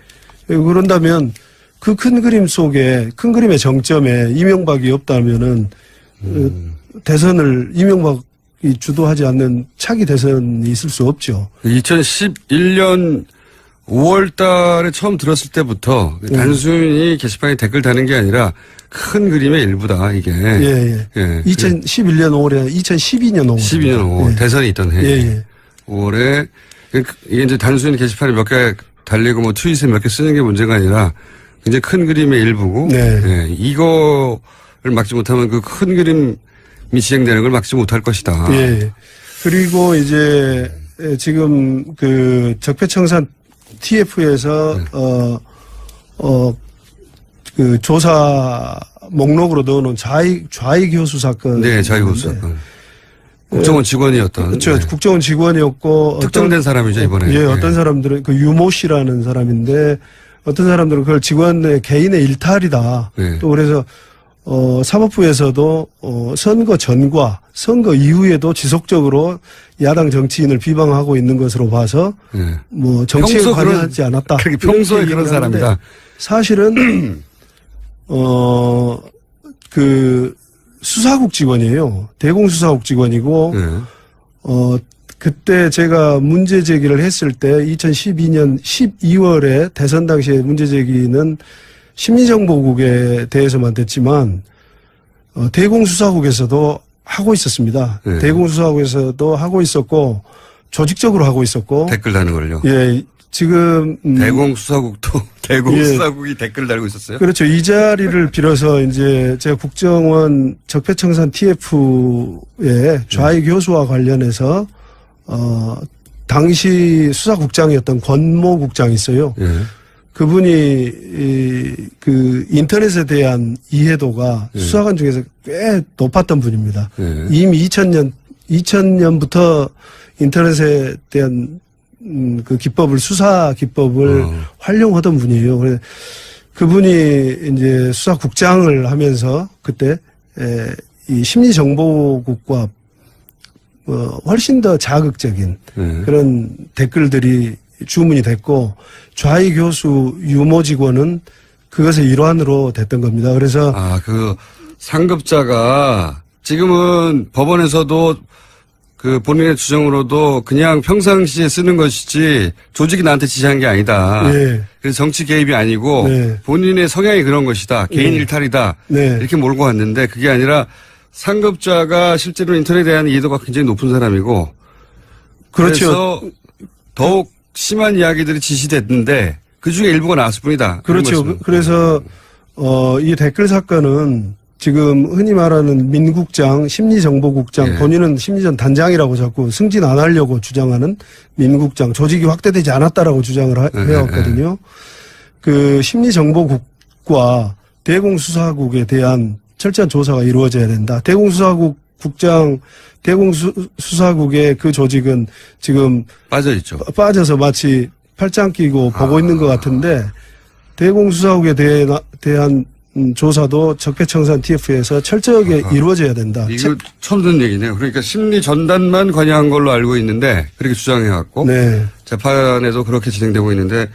Speaker 2: 그런다면 그 큰 그림 속에 큰 그림의 정점에 이명박이 없다면은 대선을 이명박이 주도하지 않는 차기 대선이 있을 수 없죠.
Speaker 1: 2011년 5월 달에 처음 들었을 때부터 단순히 게시판에 댓글 다는 게 아니라 큰 그림의 일부다, 이게.
Speaker 2: 예. 2011년 5월에 2012년 5월.
Speaker 1: 12년 5월.
Speaker 2: 예.
Speaker 1: 대선이 있던 해.
Speaker 2: 예.
Speaker 1: 5월에 이게 이제 단순히 게시판에 몇 개 달리고 뭐 트윗에 몇 개 쓰는 게 문제가 아니라 굉장히 큰 그림의 일부고.
Speaker 2: 네.
Speaker 1: 예. 이거를 막지 못하면 그 큰 그림이 진행되는 걸 막지 못할 것이다.
Speaker 2: 예. 그리고 이제 지금 그 적폐청산 TF에서 그 조사 목록으로 넣어놓은 좌익 교수 사건.
Speaker 1: 네, 좌익 교수 사건. 국정원 직원이었던.
Speaker 2: 그렇죠.
Speaker 1: 네.
Speaker 2: 국정원 직원이었고.
Speaker 1: 특정된 사람이죠, 이번에.
Speaker 2: 예, 어떤 사람들은 그 유모 씨라는 사람인데 어떤 사람들은 그걸 직원의 개인의 일탈이다.
Speaker 1: 네.
Speaker 2: 또 그래서 사법부에서도 선거 전과 선거 이후에도 지속적으로 야당 정치인을 비방하고 있는 것으로 봐서
Speaker 1: 네.
Speaker 2: 뭐 정치에 관여하지 않았다.
Speaker 1: 그렇게 평소에 그런 사람이다.
Speaker 2: 사실은 그 수사국 직원이에요. 대공수사국 직원이고
Speaker 1: 네.
Speaker 2: 그때 제가 문제 제기를 했을 때 2012년 12월에 대선 당시에 문제 제기는 심리정보국에 대해서만 됐지만 대공수사국에서도 하고 있었습니다.
Speaker 1: 네.
Speaker 2: 대공수사국에서도 하고 있었고 조직적으로 하고 있었고
Speaker 1: 댓글 다는 걸요.
Speaker 2: 예, 지금
Speaker 1: 대공수사국도 대공수사국이 댓글 달고 있었어요.
Speaker 2: 그렇죠. 이 자리를 빌어서 이제 제가 국정원 적폐청산 TF의 좌익 교수와 관련해서 당시 수사국장이었던 권모 국장이 있어요.
Speaker 1: 예. 그분이
Speaker 2: 그 인터넷에 대한 이해도가 수사관 중에서 꽤 높았던 분입니다. 이미 2000년부터 인터넷에 대한 그 기법을 수사 기법을 활용하던 분이에요. 그래서 그분이 이제 수사국장을 하면서 그때 이 심리정보국과 훨씬 더 자극적인 그런 댓글들이 주문이 됐고 좌익 교수 유모 직원은 그것의 일환으로 됐던 겁니다. 그래서
Speaker 1: 그 상급자가 지금은 법원에서도 그 본인의 주장으로도 그냥 평상시에 쓰는 것이지 조직이 나한테 지시한 게 아니다.
Speaker 2: 네.
Speaker 1: 그래서 정치 개입이 아니고
Speaker 2: 네.
Speaker 1: 본인의 성향이 그런 것이다. 개인 일탈이다.
Speaker 2: 네.
Speaker 1: 이렇게 몰고 왔는데 그게 아니라 상급자가 실제로 인터넷에 대한 이해도가 굉장히 높은 사람이고
Speaker 2: 그렇죠.
Speaker 1: 그래서 더욱 심한 이야기들이 지시됐는데 그중에 일부가 나왔을 뿐이다.
Speaker 2: 그렇죠. 그래서 이 댓글 사건은 지금 흔히 말하는 민국장, 심리정보국장, 본인은 심리전 단장이라고 자꾸 승진 안 하려고 주장하는 민국장, 조직이 확대되지 않았다라고 주장을 해왔거든요. 그 심리정보국과 대공수사국에 대한 철저한 조사가 이루어져야 된다. 대공수사국 국장, 대공수사국의 그 조직은 지금
Speaker 1: 빠져 있죠.
Speaker 2: 빠져서 마치 팔짱 끼고 보고 있는 것 같은데 대공수사국에 대한 조사도 적폐청산 TF에서 철저하게 이루어져야 된다.
Speaker 1: 이거 처음 듣는 얘기네요. 그러니까 심리 전단만 관여한 걸로 알고 있는데 그렇게 주장해갖고
Speaker 2: 네.
Speaker 1: 재판에도 그렇게 진행되고 있는데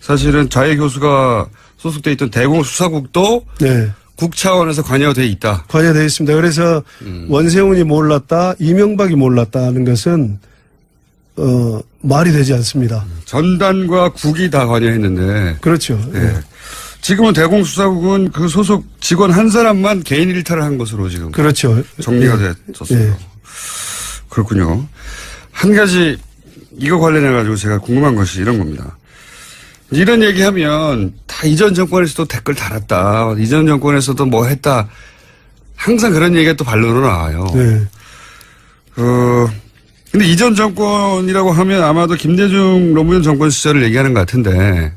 Speaker 1: 사실은 자해 교수가 소속돼 있던 대공수사국도
Speaker 2: 네.
Speaker 1: 국 차원에서 관여돼 있다.
Speaker 2: 관여되어 있습니다. 그래서 원세훈이 몰랐다, 이명박이 몰랐다는 것은 말이 되지 않습니다.
Speaker 1: 전단과 국이 다 관여했는데.
Speaker 2: 그렇죠.
Speaker 1: 네. 지금은 대공수사국은 그 소속 직원 한 사람만 개인 일탈을 한 것으로 지금
Speaker 2: 그렇죠.
Speaker 1: 정리가
Speaker 2: 네.
Speaker 1: 됐었어요.
Speaker 2: 네.
Speaker 1: 그렇군요. 한 가지 이거 관련해 가지고 제가 궁금한 것이 이런 겁니다. 이런 얘기하면 다 이전 정권에서도 댓글 달았다. 이전 정권에서도 뭐 했다. 항상 그런 얘기가 또 반론으로 나와요.
Speaker 2: 네.
Speaker 1: 근데 이전 정권이라고 하면 아마도 김대중 노무현 정권 시절을 얘기하는 것 같은데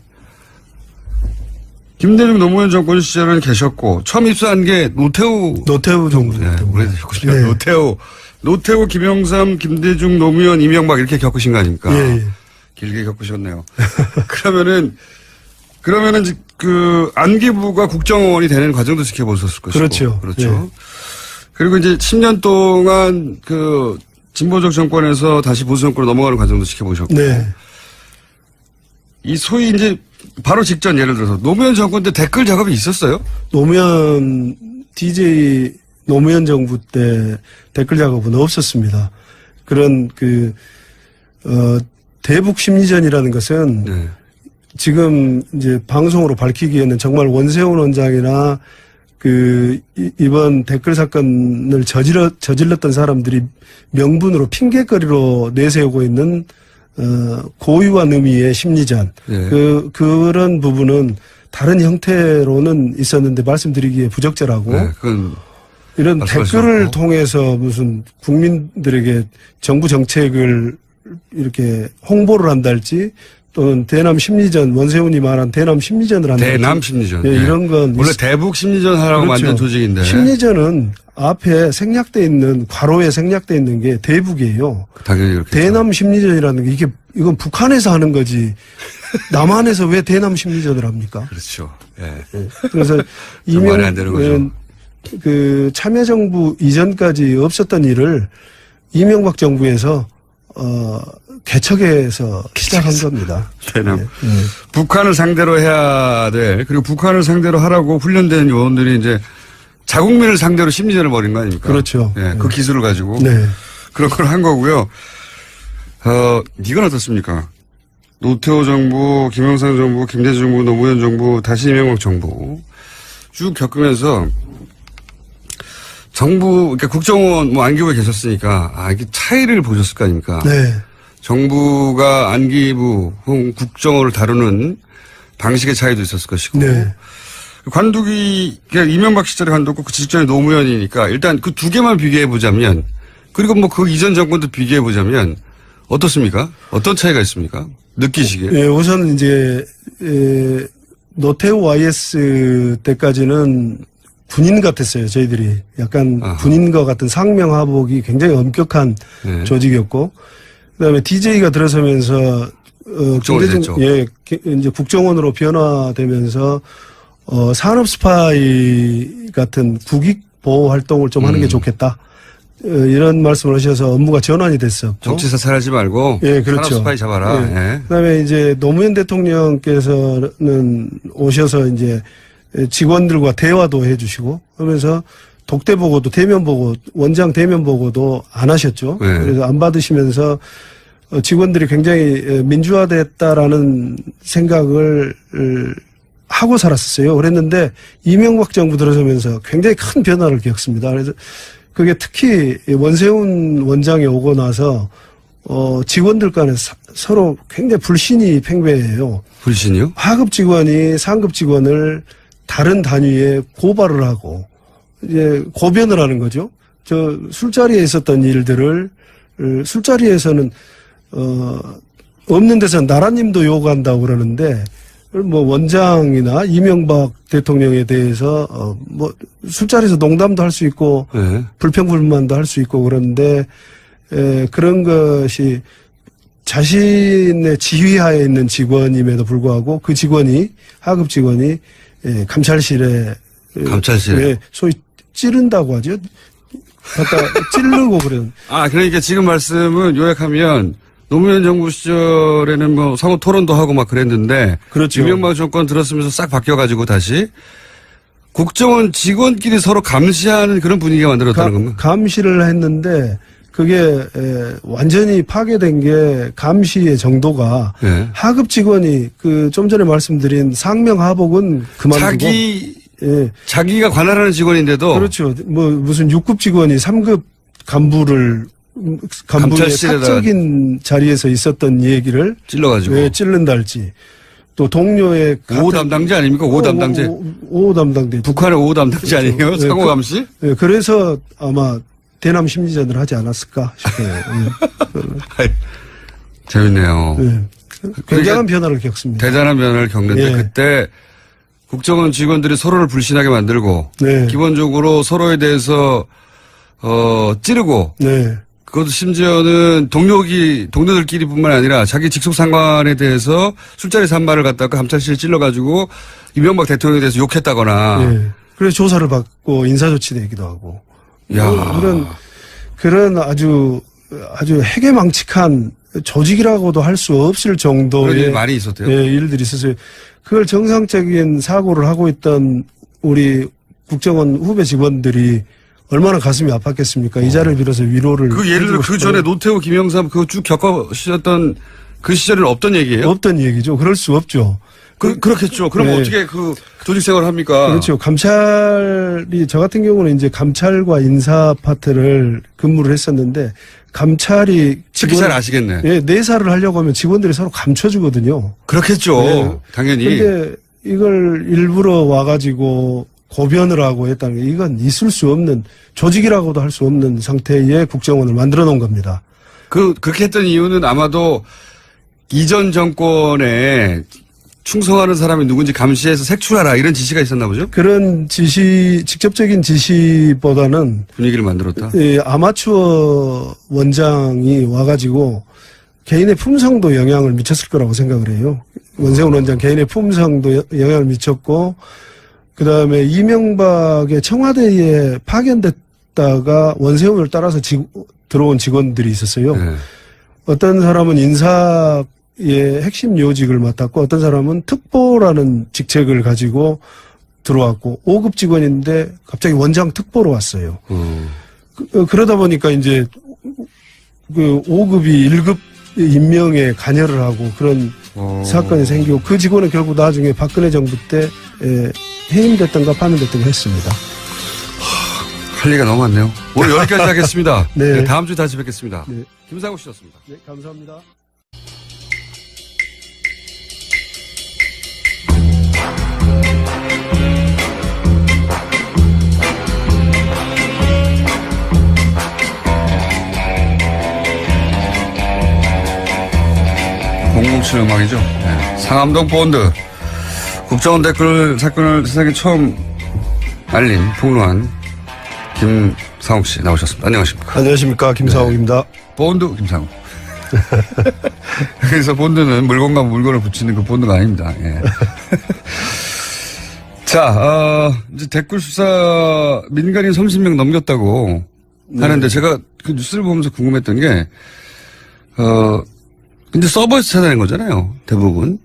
Speaker 1: 김대중 노무현 정권 시절은 계셨고 처음 입사한 게 노태우
Speaker 2: 정부.
Speaker 1: 네, 오래되셨군요.
Speaker 2: 네.
Speaker 1: 노태우, 김영삼, 김대중, 노무현, 이명박 이렇게 겪으신 거 아닙니까?
Speaker 2: 예.
Speaker 1: 길게 겪으셨네요. 그러면은 그 안기부가 국정원이 되는 과정도 지켜보셨을 것이고.
Speaker 2: 그렇죠.
Speaker 1: 그렇죠.
Speaker 2: 예.
Speaker 1: 그리고 이제 10년 동안 그 진보적 정권에서 다시 보수 정권으로 넘어가는 과정도 지켜보셨고.
Speaker 2: 네.
Speaker 1: 이 소위 이제 바로 직전 예를 들어서 노무현 정권 때 댓글 작업이 있었어요?
Speaker 2: DJ 노무현 정부 때 댓글 작업은 없었습니다. 그런 대북 심리전이라는 것은
Speaker 1: 네.
Speaker 2: 지금 이제 방송으로 밝히기에는 정말 원세훈 원장이나 이번 댓글 사건을 저질렀던 사람들이 명분으로 핑계거리로 내세우고 있는 고유한 의미의 심리전.
Speaker 1: 네.
Speaker 2: 그런 부분은 다른 형태로는 있었는데 말씀드리기에 부적절하고.
Speaker 1: 네, 그건
Speaker 2: 이런 댓글을
Speaker 1: 없고.
Speaker 2: 통해서 무슨 국민들에게 정부 정책을 이렇게 홍보를 한달지 또는 대남 심리전, 원세훈이 말한 대남 심리전을 한달지.
Speaker 1: 대남 심리전.
Speaker 2: 예, 이런 건.
Speaker 1: 원래 대북 심리전 하라고
Speaker 2: 그렇죠.
Speaker 1: 만든 조직인데.
Speaker 2: 심리전은 앞에 생략돼 있는, 괄호에 생략돼 있는 게 대북이에요.
Speaker 1: 당연히 그렇게.
Speaker 2: 대남 심리전이라는 게 이건 북한에서 하는 거지. 남한에서 왜 대남 심리전을 합니까?
Speaker 1: 그렇죠. 예.
Speaker 2: 그래서
Speaker 1: 좀 말이 안 되는 거죠.
Speaker 2: 참여정부 이전까지 없었던 일을 이명박 정부에서 개척해서 시작한 겁니다.
Speaker 1: 대남.
Speaker 2: 네.
Speaker 1: 북한을 상대로 해야 돼. 그리고 북한을 상대로 하라고 훈련된 요원들이 이제 자국민을 상대로 심리전을 벌인 거 아닙니까?
Speaker 2: 그렇죠.
Speaker 1: 예, 그 기술을 가지고.
Speaker 2: 네.
Speaker 1: 그런 걸 한 거고요. 이건 어떻습니까? 노태우 정부, 김영삼 정부, 김대중 정부, 노무현 정부, 다시 이명박 정부 쭉 겪으면서 정부, 그러니까 국정원, 안기부에 계셨으니까, 이게 차이를 보셨을 거 아닙니까?
Speaker 2: 네.
Speaker 1: 정부가 안기부, 혹은 국정원을 다루는 방식의 차이도 있었을 것이고.
Speaker 2: 네.
Speaker 1: 관두기, 그러니까 이명박 시절에 관뒀고 그 직전에 노무현이니까 일단 그 두 개만 비교해 보자면, 그리고 뭐 그 이전 정권도 비교해 보자면, 어떻습니까? 어떤 차이가 있습니까? 느끼시기에.
Speaker 2: 예, 우선 이제, 노태우 YS 때까지는 군인 같았어요, 저희들이. 약간 군인과 같은 상명하복이 굉장히 엄격한
Speaker 1: 네.
Speaker 2: 조직이었고, 그 다음에 DJ가 들어서면서,
Speaker 1: 국정원이 됐죠.
Speaker 2: 예, 이제 국정원으로 변화되면서, 산업 스파이 같은 국익 보호 활동을 좀 하는 게 좋겠다. 이런 말씀을 하셔서 업무가 전환이 됐었고.
Speaker 1: 정치 사찰하지 말고.
Speaker 2: 예, 그렇죠.
Speaker 1: 산업 스파이 잡아라.
Speaker 2: 예.
Speaker 1: 예.
Speaker 2: 그다음에 이제 노무현 대통령께서는 오셔서 이제 직원들과 대화도 해주시고 하면서 독대 보고도 대면 보고 원장 대면 보고도 안 하셨죠.
Speaker 1: 네.
Speaker 2: 그래서 안 받으시면서 직원들이 굉장히 민주화됐다라는 생각을 하고 살았었어요. 그랬는데 이명박 정부 들어서면서 굉장히 큰 변화를 겪습니다. 그래서 그게 특히 원세훈 원장이 오고 나서 직원들 간에 서로 굉장히 불신이 팽배해요.
Speaker 1: 불신이요?
Speaker 2: 하급 직원이 상급 직원을 다른 단위에 고발을 하고 이제 고변을 하는 거죠. 저 술자리에 있었던 일들을 술자리에서는 없는 데서 나라님도 요구한다고 그러는데 뭐 원장이나 이명박 대통령에 대해서 뭐 술자리에서 농담도 할 수 있고
Speaker 1: 네.
Speaker 2: 불평불만도 할 수 있고 그런데 그런 것이 자신의 지휘하에 있는 직원임에도 불구하고 그 직원이 하급 직원이 감찰실에 소위 찌른다고 하죠. 갖다 찌르고 그런.
Speaker 1: 그러니까 지금 말씀은 요약하면 노무현 정부 시절에는 뭐 상호 토론도 하고 막 그랬는데.
Speaker 2: 그렇죠.
Speaker 1: 이명박 정권 들었으면서 싹 바뀌어가지고 다시 국정원 직원끼리 서로 감시하는 그런 분위기가 만들었다는 겁니다.
Speaker 2: 감시를 했는데 그게 완전히 파괴된 게 감시의 정도가
Speaker 1: 네.
Speaker 2: 하급 직원이 그 좀 전에 말씀드린 상명하복은 그만두고
Speaker 1: 자기가 관할하는 직원인데도
Speaker 2: 그렇죠. 뭐 무슨 6급 직원이 3급 간부의 사적인 자리에서 있었던 얘기를
Speaker 1: 찔러가지고
Speaker 2: 찔른다 할지 또 동료의
Speaker 1: 5호 담당자 아닙니까? 5호 담당자.
Speaker 2: 5호 담당자.
Speaker 1: 북한의 5호 담당자 아니에요? 상호 감시?
Speaker 2: 그래서 아마 대남 심리전을 하지 않았을까 싶어요.
Speaker 1: 재밌네요.
Speaker 2: 굉장한 변화를 겪습니다.
Speaker 1: 대단한 변화를 겪는데 그때 국정원 직원들이 서로를 불신하게 만들고 기본적으로 서로에 대해서 찌르고 그것도 심지어는 동료들끼리뿐만 아니라 자기 직속 상관에 대해서 술자리 산말을 갖다가 감찰실에 찔러가지고 이명박 대통령에 대해서 욕했다거나.
Speaker 2: 그래서 조사를 받고 인사조치 내기도 하고. 그런 아주 해괴망측한 조직이라고도 할 수 없을 정도의
Speaker 1: 그런 일이 많이 있었대요.
Speaker 2: 일들이 있었어요. 그걸 정상적인 사고를 하고 있던 우리 국정원 후배 직원들이 얼마나 가슴이 아팠겠습니까? 이 자리를 빌어서 위로를.
Speaker 1: 예를 들어 그 전에 노태우, 김영삼 그거 쭉 겪으셨던 그 시절에는 없던 얘기예요?
Speaker 2: 없던 얘기죠. 그럴 수 없죠.
Speaker 1: 그렇겠죠. 그럼 어떻게 그 조직 생활을 합니까?
Speaker 2: 그렇죠. 저 같은 경우는 이제 감찰과 인사 파트를 근무를 했었는데 감찰이
Speaker 1: 특히 잘 아시겠네.
Speaker 2: 내사를 하려고 하면 직원들이 서로 감춰주거든요.
Speaker 1: 그렇겠죠. 당연히.
Speaker 2: 근데 이걸 일부러 와가지고 고변을 하고 했다는 게 이건 있을 수 없는 조직이라고도 할 수 없는 상태의 국정원을 만들어 놓은 겁니다.
Speaker 1: 그렇게 했던 이유는 아마도 이전 정권에 충성하는 사람이 누군지 감시해서 색출하라 이런 지시가 있었나 보죠?
Speaker 2: 그런 직접적인 지시보다는
Speaker 1: 분위기를 만들었다.
Speaker 2: 아마추어 원장이 와가지고 개인의 품성도 영향을 미쳤을 거라고 생각을 해요. 원세훈 원장 개인의 품성도 영향을 미쳤고 그다음에 이명박의 청와대에 파견됐다가 원세훈을 따라서 들어온 직원들이 있었어요. 어떤 사람은 인사의 핵심 요직을 맡았고 어떤 사람은 특보라는 직책을 가지고 들어왔고 5급 직원인데 갑자기 원장 특보로 왔어요. 그러다 보니까 이제 그 5급이 1급 임명에 관여를 하고 그런 사건이 생기고 그 직원은 결국 나중에 박근혜 정부 때 해임됐던가 파면됐던가 했습니다.
Speaker 1: 할 얘기가 너무 많네요. 오늘 여기까지 하겠습니다.
Speaker 2: 네.
Speaker 1: 다음 주에 다시 뵙겠습니다.
Speaker 2: 네.
Speaker 1: 김상욱 씨였습니다.
Speaker 2: 네, 감사합니다.
Speaker 1: 공공칠 음악이죠. 상암동 본드. 국정원 댓글 사건을 세상에 처음 알린 폭로한 김상욱 씨 나오셨습니다. 안녕하십니까.
Speaker 2: 안녕하십니까. 김상욱입니다.
Speaker 1: 본드 김상욱. 그래서 본드는 물건과 물건을 붙이는 그 본드가 아닙니다. 자, 이제 댓글 수사 민간인 30명 넘겼다고 하는데 제가 그 뉴스를 보면서 궁금했던 게, 근데 서버에서 찾아낸 거잖아요. 대부분.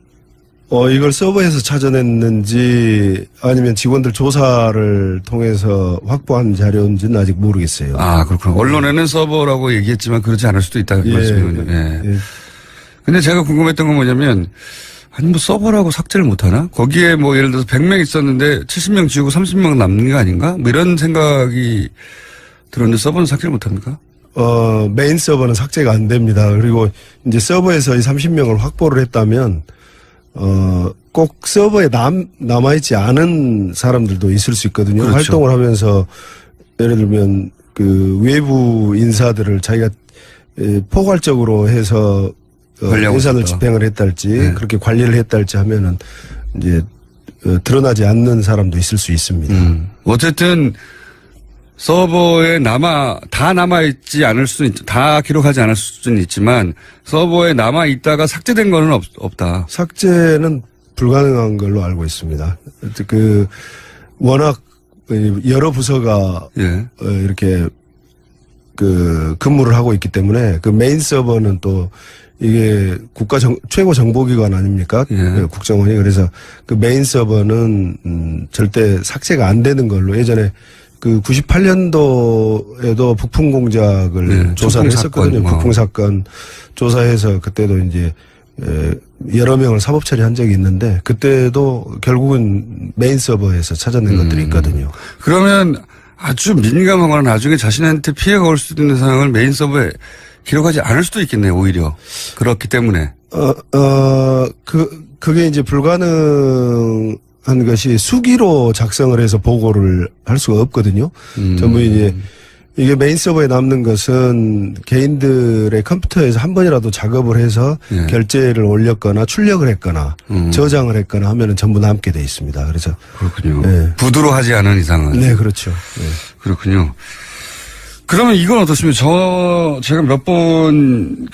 Speaker 2: 이걸 서버에서 찾아냈는지 아니면 직원들 조사를 통해서 확보한 자료인지는 아직 모르겠어요.
Speaker 1: 그렇구나. 언론에는 서버라고 얘기했지만 그렇지 않을 수도 있다. 말씀이군요. 근데 제가 궁금했던 건 뭐냐면, 서버라고 삭제를 못하나? 거기에 예를 들어서 100명 있었는데 70명 지우고 30명 남는 거 아닌가? 이런 생각이 들었는데 서버는 삭제를 못합니까?
Speaker 2: 메인 서버는 삭제가 안 됩니다. 그리고 이제 서버에서 이 30명을 확보를 했다면, 꼭 서버에 남아있지 않은 사람들도 있을 수 있거든요.
Speaker 1: 그렇죠.
Speaker 2: 활동을 하면서 예를 들면 그 외부 인사들을 자기가 포괄적으로 해서 인사를 집행을 했달지 그렇게 관리를 했달지 하면은 이제 드러나지 않는 사람도 있을 수 있습니다.
Speaker 1: 어쨌든 서버에 다 남아있지 않을 수는 다 기록하지 않을 수는 있지만 서버에 남아있다가 삭제된 거는 없다.
Speaker 2: 삭제는 불가능한 걸로 알고 있습니다. 워낙 여러 부서가
Speaker 1: 예.
Speaker 2: 이렇게 근무를 하고 있기 때문에 메인 서버는 또 이게 최고 정보기관 아닙니까?
Speaker 1: 예.
Speaker 2: 국정원이. 그래서 메인 서버는 절대 삭제가 안 되는 걸로 예전에 98년도에도 북풍 공작을 조사를 했었거든요. 북풍 사건 조사해서 그때도 이제 여러 명을 사법 처리한 적이 있는데 그때도 결국은 메인 서버에서 찾아낸 것들이 있거든요.
Speaker 1: 그러면 아주 민감하거나 나중에 자신한테 피해가 올 수도 있는 상황을 메인 서버에 기록하지 않을 수도 있겠네요, 오히려. 그렇기 때문에.
Speaker 2: 그게 이제 불가능한 것이 수기로 작성을 해서 보고를 할 수가 없거든요. 전부 이제 이게 메인 서버에 남는 것은 개인들의 컴퓨터에서 한 번이라도 작업을 해서
Speaker 1: 예.
Speaker 2: 결제를 올렸거나 출력을 했거나 저장을 했거나 하면은 전부 남게 돼 있습니다. 그래서.
Speaker 1: 그렇군요.
Speaker 2: 네.
Speaker 1: 부두로 하지 않은 이상은.
Speaker 2: 네, 그렇죠. 네.
Speaker 1: 그렇군요. 그러면 이건 어떻습니까? 제가 몇 번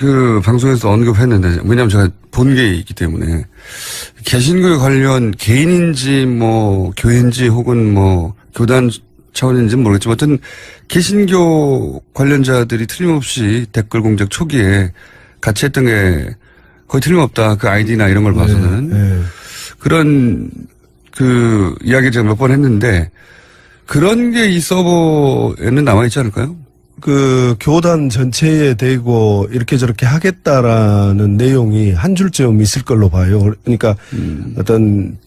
Speaker 1: 방송에서 언급했는데, 왜냐면 제가 본 게 있기 때문에, 개신교에 관련 개인인지 교회인지 혹은 교단 차원인지는 모르겠지만, 어떤 개신교 관련자들이 틀림없이 댓글 공작 초기에 같이 했던 게 거의 틀림없다. 그 아이디나 이런 걸 봐서는.
Speaker 2: 네.
Speaker 1: 그런 이야기를 제가 몇 번 했는데, 그런 게 이 서버에는 남아있지 않을까요?
Speaker 2: 교단 전체에 대고 이렇게 저렇게 하겠다라는 내용이 한 줄쯤 있을 걸로 봐요. 그러니까 어떤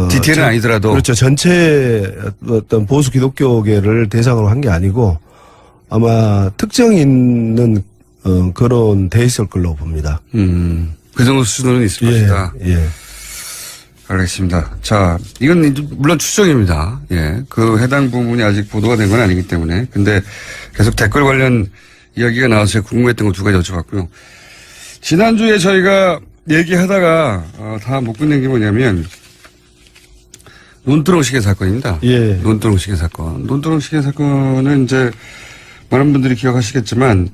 Speaker 1: 디테일은 아니더라도.
Speaker 2: 그렇죠. 전체 어떤 보수 기독교계를 대상으로 한 게 아니고 아마 특정 있는 그런 돼 있을 걸로 봅니다.
Speaker 1: 그 정도 수준은 있을 것이다.
Speaker 2: 예.
Speaker 1: 알겠습니다. 자, 이건 이제 물론 추정입니다. 예. 해당 부분이 아직 보도가 된 건 아니기 때문에. 근데 계속 댓글 관련 이야기가 나와서 제가 궁금했던 거 두 가지 여쭤봤고요. 지난주에 저희가 얘기하다가, 다 못 끝낸 게 뭐냐면, 논두렁 시계 사건입니다.
Speaker 2: 예.
Speaker 1: 논두렁 시계 사건. 논두렁 시계 사건은 이제 많은 분들이 기억하시겠지만,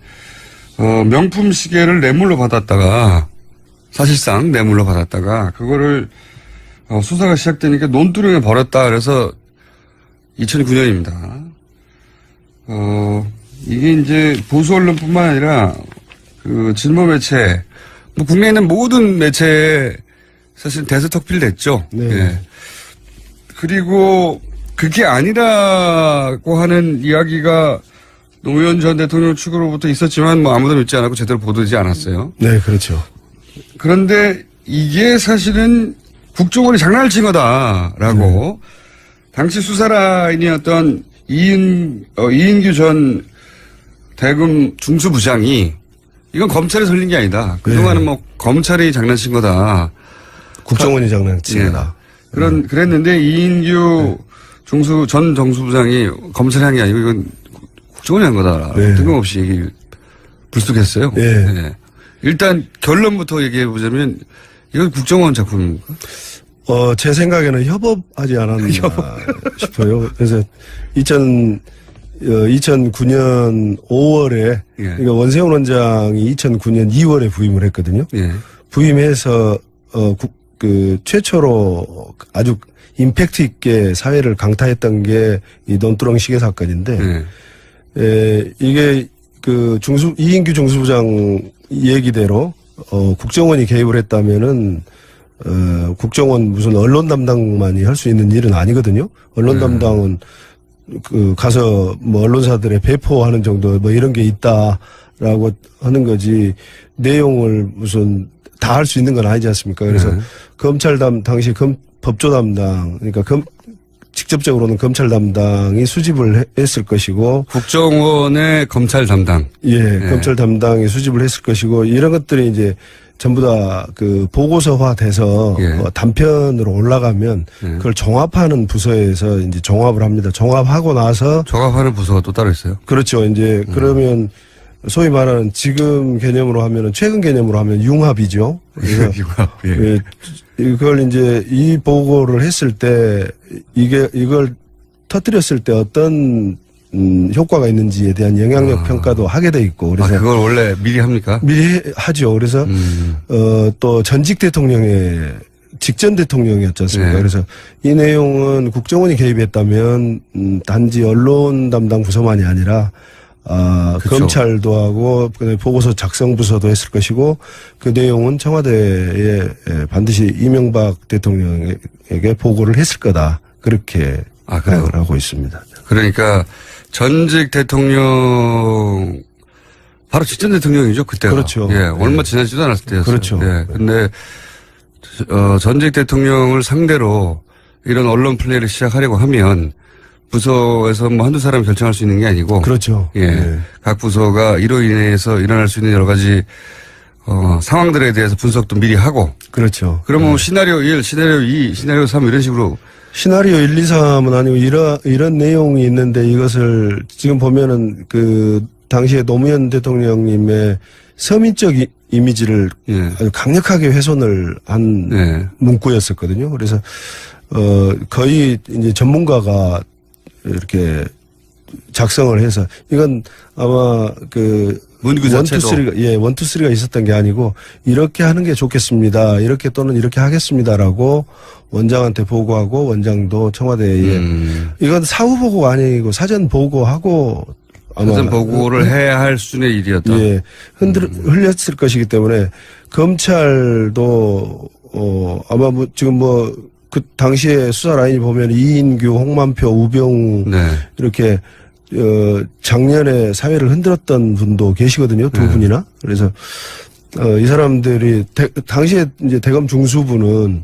Speaker 1: 명품 시계를 뇌물로 받았다가, 사실상 뇌물로 받았다가, 그거를 수사가 시작되니까 논두렁에 버렸다. 그래서 2009년입니다. 이게 이제 보수 언론뿐만 아니라 진보 매체, 국내에 있는 모든 매체에 사실 대서특필 됐죠.
Speaker 2: 네.
Speaker 1: 예. 그리고 그게 아니라고 하는 이야기가 노무현 전 대통령 측으로부터 있었지만 아무도 믿지 않았고 제대로 보도되지 않았어요.
Speaker 2: 네, 그렇죠.
Speaker 1: 그런데 이게 사실은 국정원이 장난을 친 거다라고 당시 수사라인이었던 이인규 전 대검 중수부장이 이건 검찰이 설린 게 아니다. 그동안은 검찰이 장난친 거다.
Speaker 2: 국정원이 장난친 거다.
Speaker 1: 그랬는데 이인규 전 정수부장이 검찰이 한 게 아니고 이건 국정원이 한 거다. 뜬금없이 얘기를 불쑥했어요. 네. 일단 결론부터 얘기해 보자면 이건 국정원 작품입니까?
Speaker 2: 제 생각에는 협업하지 않았나 싶어요. 그래서 2009년 5월에 그러니까 원세훈 원장이 2009년 2월에 부임을 했거든요.
Speaker 1: 예.
Speaker 2: 부임해서 최초로 아주 임팩트 있게 사회를 강타했던 게 이 논두렁 시계 사건인데 이게 이인규 중수부장 얘기대로 국정원이 개입을 했다면은 국정원 무슨 언론 담당만이 할 수 있는 일은 아니거든요. 언론 담당은 가서 언론사들에 배포하는 정도 이런 게 있다라고 하는 거지 내용을 무슨 다 할 수 있는 건 아니지 않습니까? 그래서 검찰 당시 법조 담당 그러니까 직접적으로는 검찰 담당이 수집을 했을 것이고
Speaker 1: 국정원의 검찰 담당
Speaker 2: 검찰 담당이 수집을 했을 것이고 이런 것들이 이제 전부 다 보고서화 돼서 단편으로 올라가면 그걸 종합하는 부서에서 이제 종합을 합니다. 종합하고 나서
Speaker 1: 종합하는 부서가 또 따로 있어요?
Speaker 2: 그렇죠. 이제 그러면 소위 말하는 지금 개념으로 하면은 최근 개념으로 하면 융합이죠.
Speaker 1: 융합. 예.
Speaker 2: 이걸 이제 이 보고를 했을 때 이걸 터뜨렸을 때 어떤 효과가 있는지에 대한 영향력 평가도 하게 돼 있고 그래서
Speaker 1: 그걸 원래 미리 합니까?
Speaker 2: 미리 하죠. 그래서 또 전직 대통령의 직전 대통령이었지 않습니까?
Speaker 1: 네.
Speaker 2: 그래서 이 내용은 국정원이 개입했다면 단지 언론 담당 부서만이 아니라
Speaker 1: 그쵸.
Speaker 2: 검찰도 하고 그다음에 보고서 작성 부서도 했을 것이고 그 내용은 청와대에 반드시 이명박 대통령에게 보고를 했을 거다. 그렇게 생각을 하고 있습니다.
Speaker 1: 그러니까 전직 대통령 바로 직전 대통령이죠 그때가.
Speaker 2: 그렇죠.
Speaker 1: 예, 얼마 지나지도 않았을 때였어요.
Speaker 2: 그렇죠.
Speaker 1: 예, 근데 전직 대통령을 상대로 이런 언론 플레이를 시작하려고 하면 부서에서 뭐 한두 사람이 결정할 수 있는 게 아니고.
Speaker 2: 그렇죠.
Speaker 1: 예.
Speaker 2: 네.
Speaker 1: 각 부서가 이로 인해서 일어날 수 있는 여러 가지, 상황들에 대해서 분석도 미리 하고.
Speaker 2: 그렇죠.
Speaker 1: 그러면 시나리오 1, 시나리오 2, 시나리오 3 이런 식으로.
Speaker 2: 시나리오 1, 2, 3은 아니고 이런 내용이 있는데 이것을 지금 보면은 그 당시에 노무현 대통령님의 서민적 이미지를
Speaker 1: 예.
Speaker 2: 아주 강력하게 훼손을 한
Speaker 1: 네.
Speaker 2: 문구였었거든요. 그래서 거의 이제 전문가가 이렇게 작성을 해서 이건 아마 그
Speaker 1: 문구 자체도.
Speaker 2: 원투 쓰리가 있었던 게 아니고 이렇게 하는 게 좋겠습니다. 이렇게 또는 이렇게 하겠습니다라고 원장한테 보고하고 원장도 청와대에 이건 사후 보고가 아니고 사전 보고하고 아마
Speaker 1: 사전 보고를 해야 할 수준의 일이었다.
Speaker 2: 예, 흘렸을 것이기 때문에 검찰도 아마 뭐 지금 뭐 그 당시에 수사 라인이 보면 이인규, 홍만표, 우병우
Speaker 1: 네.
Speaker 2: 이렇게 작년에 사회를 흔들었던 분도 계시거든요. 두 분이나. 그래서 이 사람들이 당시에 이제 대검 중수부는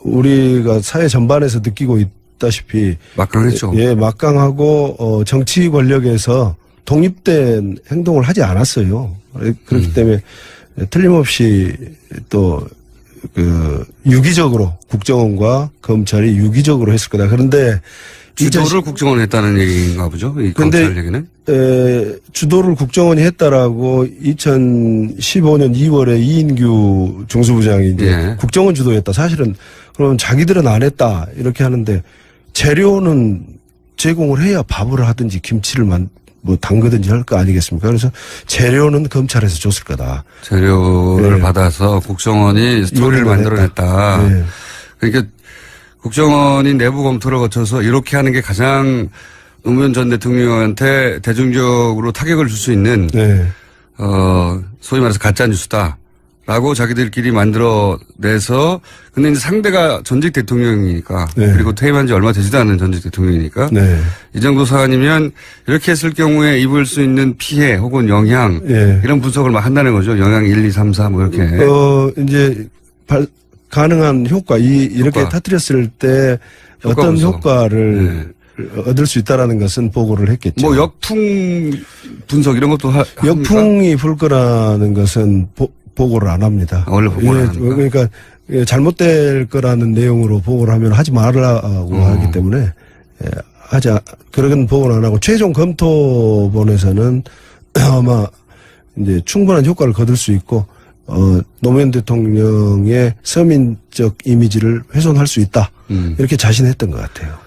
Speaker 2: 우리가 사회 전반에서 느끼고 있다시피
Speaker 1: 막강했죠.
Speaker 2: 예, 막강하고 정치 권력에서 독립된 행동을 하지 않았어요. 그렇기 때문에 틀림없이 또 유기적으로 국정원과 검찰이 유기적으로 했을 거다. 그런데
Speaker 1: 주도를 국정원이 했다는 얘기인가 보죠. 이 검찰 얘기는.
Speaker 2: 주도를 국정원이 했다라고 2015년 2월에 이인규 중수부장이 이제
Speaker 1: 예.
Speaker 2: 국정원 주도했다. 사실은 그러면 자기들은 안 했다 이렇게 하는데 재료는 제공을 해야 밥을 하든지 김치를 담그든지 할 거 아니겠습니까? 그래서 재료는 검찰에서 줬을 거다.
Speaker 1: 재료를
Speaker 2: 네.
Speaker 1: 받아서 국정원이 스토리를 만들어냈다.
Speaker 2: 네.
Speaker 1: 그러니까 국정원이 내부 검토를 거쳐서 이렇게 하는 게 가장 노무현 전 대통령한테 대중적으로 타격을 줄 수 있는
Speaker 2: 네.
Speaker 1: 소위 말해서 가짜 뉴스다라고 자기들끼리 만들어내서 근데 이제 상대가 전직 대통령이니까
Speaker 2: 네.
Speaker 1: 그리고 퇴임한 지 얼마 되지도 않은 전직 대통령이니까
Speaker 2: 네.
Speaker 1: 이 정도 사안이면 이렇게 했을 경우에 입을 수 있는 피해 혹은 영향
Speaker 2: 네.
Speaker 1: 이런 분석을 막 한다는 거죠. 영향 1, 2, 3, 4 뭐 이렇게.
Speaker 2: 이제 가능한 효과 이렇게 터뜨렸을 때 어떤
Speaker 1: 분석.
Speaker 2: 효과를 얻을 수 있다라는 것은 보고를 했겠죠.
Speaker 1: 뭐 역풍 분석 이런 것도
Speaker 2: 역풍이 불 거라는 것은 보고를 안 합니다.
Speaker 1: 원래 보고를 안 합니까?
Speaker 2: 그러니까 잘못될 거라는 내용으로 보고를 하면 하지 말라고 하기 때문에 그런 보고를 안 하고 최종 검토본에서는 아마 이제 충분한 효과를 거둘 수 있고 노무현 대통령의 서민적 이미지를 훼손할 수 있다. 이렇게 자신했던 것 같아요.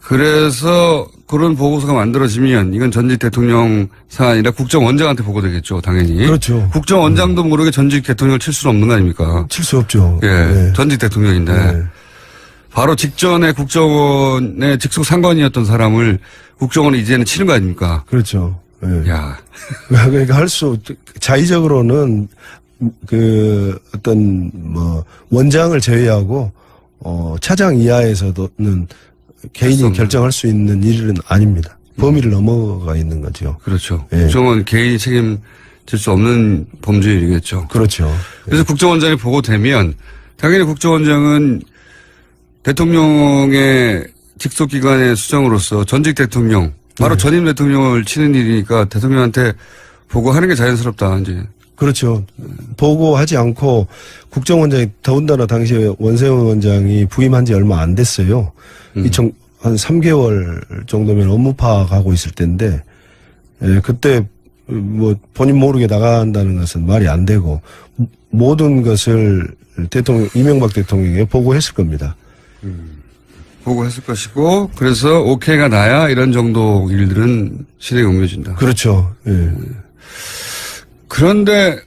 Speaker 1: 그래서 그런 보고서가 만들어지면 이건 전직 대통령 사안이라 국정원장한테 보고되겠죠, 당연히.
Speaker 2: 그렇죠.
Speaker 1: 국정원장도 모르게 전직 대통령을 칠 수는 없는 거 아닙니까?
Speaker 2: 칠 수 없죠.
Speaker 1: 예,
Speaker 2: 네.
Speaker 1: 전직 대통령인데.
Speaker 2: 네.
Speaker 1: 바로 직전에 국정원의 직속 상관이었던 사람을 국정원이 이제는 치는 거 아닙니까?
Speaker 2: 그렇죠. 네.
Speaker 1: 야.
Speaker 2: 그러니까 자의적으로는 어떤 원장을 제외하고 차장 이하에서는 개인이 결정할 수 있는 일은 아닙니다. 범위를 넘어가 있는 거죠.
Speaker 1: 그렇죠.
Speaker 2: 예.
Speaker 1: 국정원 개인이 책임질 수 없는 범죄일이겠죠.
Speaker 2: 그렇죠.
Speaker 1: 그래서 국정원장이 보고되면 당연히 국정원장은 대통령의 직속기관의 수장으로서 전직 대통령, 바로 전임 대통령을 치는 일이니까 대통령한테 보고하는 게 자연스럽다, 이제.
Speaker 2: 그렇죠. 보고하지 않고 국정원장이 더군다나 당시에 원세훈 원장이 부임한 지 얼마 안 됐어요. 한 3개월 정도면 업무 파악하고 있을 때인데, 그때 본인 모르게 나간다는 것은 말이 안 되고, 모든 것을 이명박 대통령에게 보고했을 겁니다.
Speaker 1: 보고했을 것이고 그래서 오케이가 나야 이런 정도 일들은 실행에 옮겨진다.
Speaker 2: 그렇죠. 예.
Speaker 1: 그런데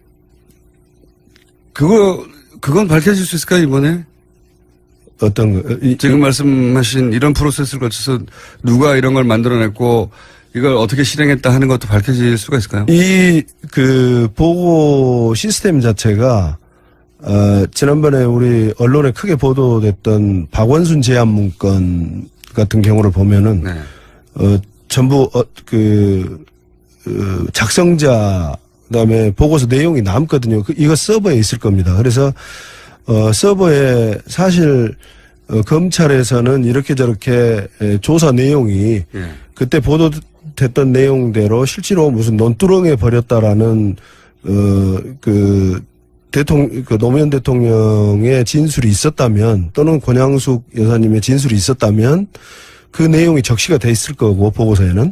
Speaker 1: 그건 밝혀질 수 있을까요, 이번에?
Speaker 2: 어떤 거?
Speaker 1: 지금 말씀하신 이런 프로세스를 거쳐서 누가 이런 걸 만들어냈고 이걸 어떻게 실행했다 하는 것도 밝혀질 수가 있을까요?
Speaker 2: 그 보고 시스템 자체가 지난번에 우리 언론에 크게 보도됐던 박원순 제안 문건 같은 경우를 보면은
Speaker 1: 네.
Speaker 2: 전부 작성자 그다음에 보고서 내용이 남거든요. 이거 서버에 있을 겁니다. 그래서 서버에 사실 검찰에서는 이렇게 저렇게 조사 내용이
Speaker 1: 예.
Speaker 2: 그때 보도됐던 내용대로 실제로 무슨 논두렁에 버렸다라는 노무현 대통령의 진술이 있었다면 또는 권양숙 여사님의 진술이 있었다면 그 내용이 적시가 돼 있을 거고 보고서에는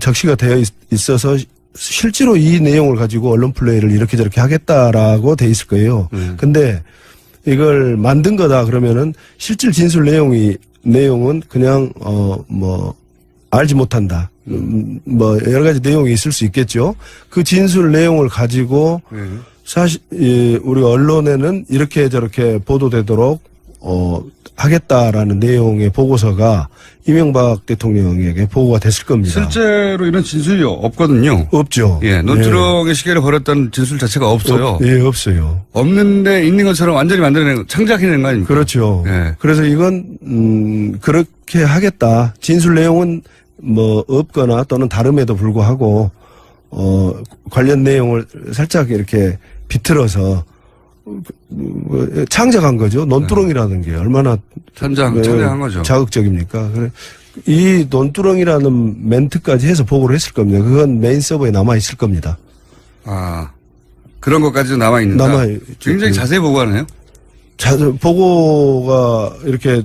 Speaker 2: 적시가 되어 있어서 실제로 이 내용을 가지고 언론 플레이를 이렇게 저렇게 하겠다라고 돼 있을 거예요. 근데 이걸 만든 거다 그러면은 실질 진술 내용은 그냥 알지 못한다. 여러 가지 내용이 있을 수 있겠죠. 그 진술 내용을 가지고 사실 우리 언론에는 이렇게 저렇게 보도되도록 하겠다라는 내용의 보고서가 이명박 대통령에게 보고가 됐을 겁니다.
Speaker 1: 실제로 이런 진술이 없거든요.
Speaker 2: 없죠.
Speaker 1: 예, 논두렁의 시계를 버렸다는 진술 자체가 없어요.
Speaker 2: 예, 없어요.
Speaker 1: 없는데 있는 것처럼 완전히 창작해낸 거 아닙니까?
Speaker 2: 그렇죠.
Speaker 1: 예.
Speaker 2: 그래서 이건 그렇게 하겠다. 진술 내용은 없거나 또는 다름에도 불구하고 관련 내용을 살짝 이렇게 비틀어서 창작한 거죠. 논두렁이라는 게 얼마나
Speaker 1: 창작한 거죠.
Speaker 2: 자극적입니까? 그래 이 논두렁이라는 멘트까지 해서 보고를 했을 겁니다. 그건 메인 서버에 남아 있을 겁니다.
Speaker 1: 아, 그런 것까지도 남아 있는다. 굉장히 자세히 보고하네요.
Speaker 2: 보고가 이렇게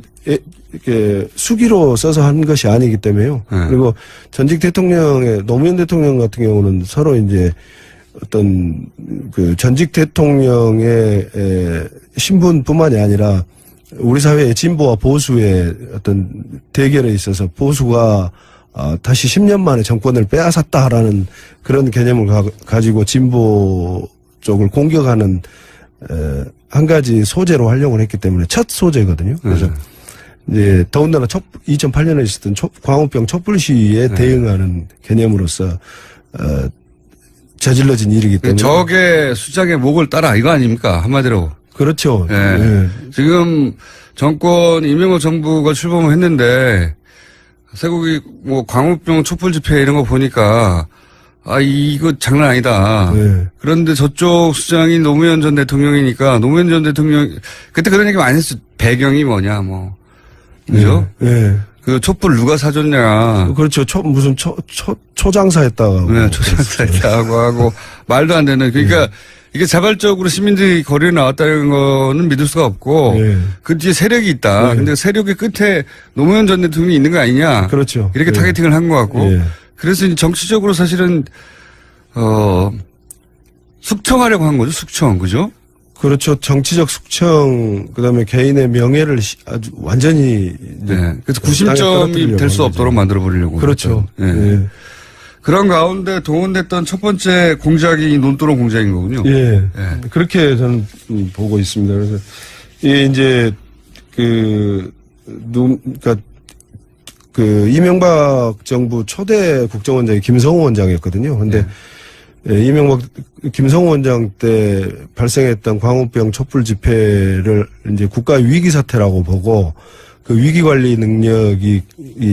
Speaker 2: 수기로 써서 한 것이 아니기 때문에요. 그리고 전직 노무현 대통령 같은 경우는 서로 이제 어떤 전직 대통령의 신분뿐만이 아니라 우리 사회의 진보와 보수의 어떤 대결에 있어서 보수가 다시 10년 만에 정권을 빼앗았다라는 그런 개념을 가지고 진보 쪽을 공격하는 한 가지 소재로 활용을 했기 때문에 첫 소재거든요. 그래서 이제 더군다나 2008년에 있었던 광우병 촛불 시위에 대응하는 개념으로서 저질러진 일이기 때문에
Speaker 1: 적의 수장의 목을 따라 이거 아닙니까? 한마디로.
Speaker 2: 그렇죠.
Speaker 1: 예.
Speaker 2: 예.
Speaker 1: 지금 정권 이명박 정부가 출범을 했는데 세국이 광우병 촛불 집회 이런 거 보니까 이거 장난 아니다.
Speaker 2: 예.
Speaker 1: 그런데 저쪽 수장이 노무현 전 대통령이니까 노무현 전 대통령 그때 그런 얘기 많이 했어. 배경이 뭐냐 그죠?
Speaker 2: 예.
Speaker 1: 그 촛불 누가 사줬냐.
Speaker 2: 그렇죠. 무슨 초장사했다고.
Speaker 1: 네, 초장사했다고 하고 말도 안 되는. 그러니까 이게 자발적으로 시민들이 거리에 나왔다는 거는 믿을 수가 없고 그 뒤에 세력이 있다. 근데 세력의 끝에 노무현 전 대통령이 있는 거 아니냐.
Speaker 2: 그렇죠.
Speaker 1: 이렇게 타겟팅을 한 것 같고. 그래서 이제 정치적으로 사실은 숙청하려고 한 거죠. 숙청. 그죠?
Speaker 2: 그렇죠. 정치적 숙청, 그다음에 개인의 명예를 아주 완전히.
Speaker 1: 네. 그래서 구심점이 될 수 없도록 만들어버리려고.
Speaker 2: 그렇죠.
Speaker 1: 네. 그런 가운데 동원됐던 첫 번째 공작이 논두렁 공작인 거군요.
Speaker 2: 예. 그렇게 저는 보고 있습니다. 그래서, 이제, 이명박 정부 초대 국정원장이 김성호 원장이었거든요. 근데 김성호 원장 때 발생했던 광우병 촛불 집회를 이제 국가 위기 사태라고 보고 그 위기 관리 능력이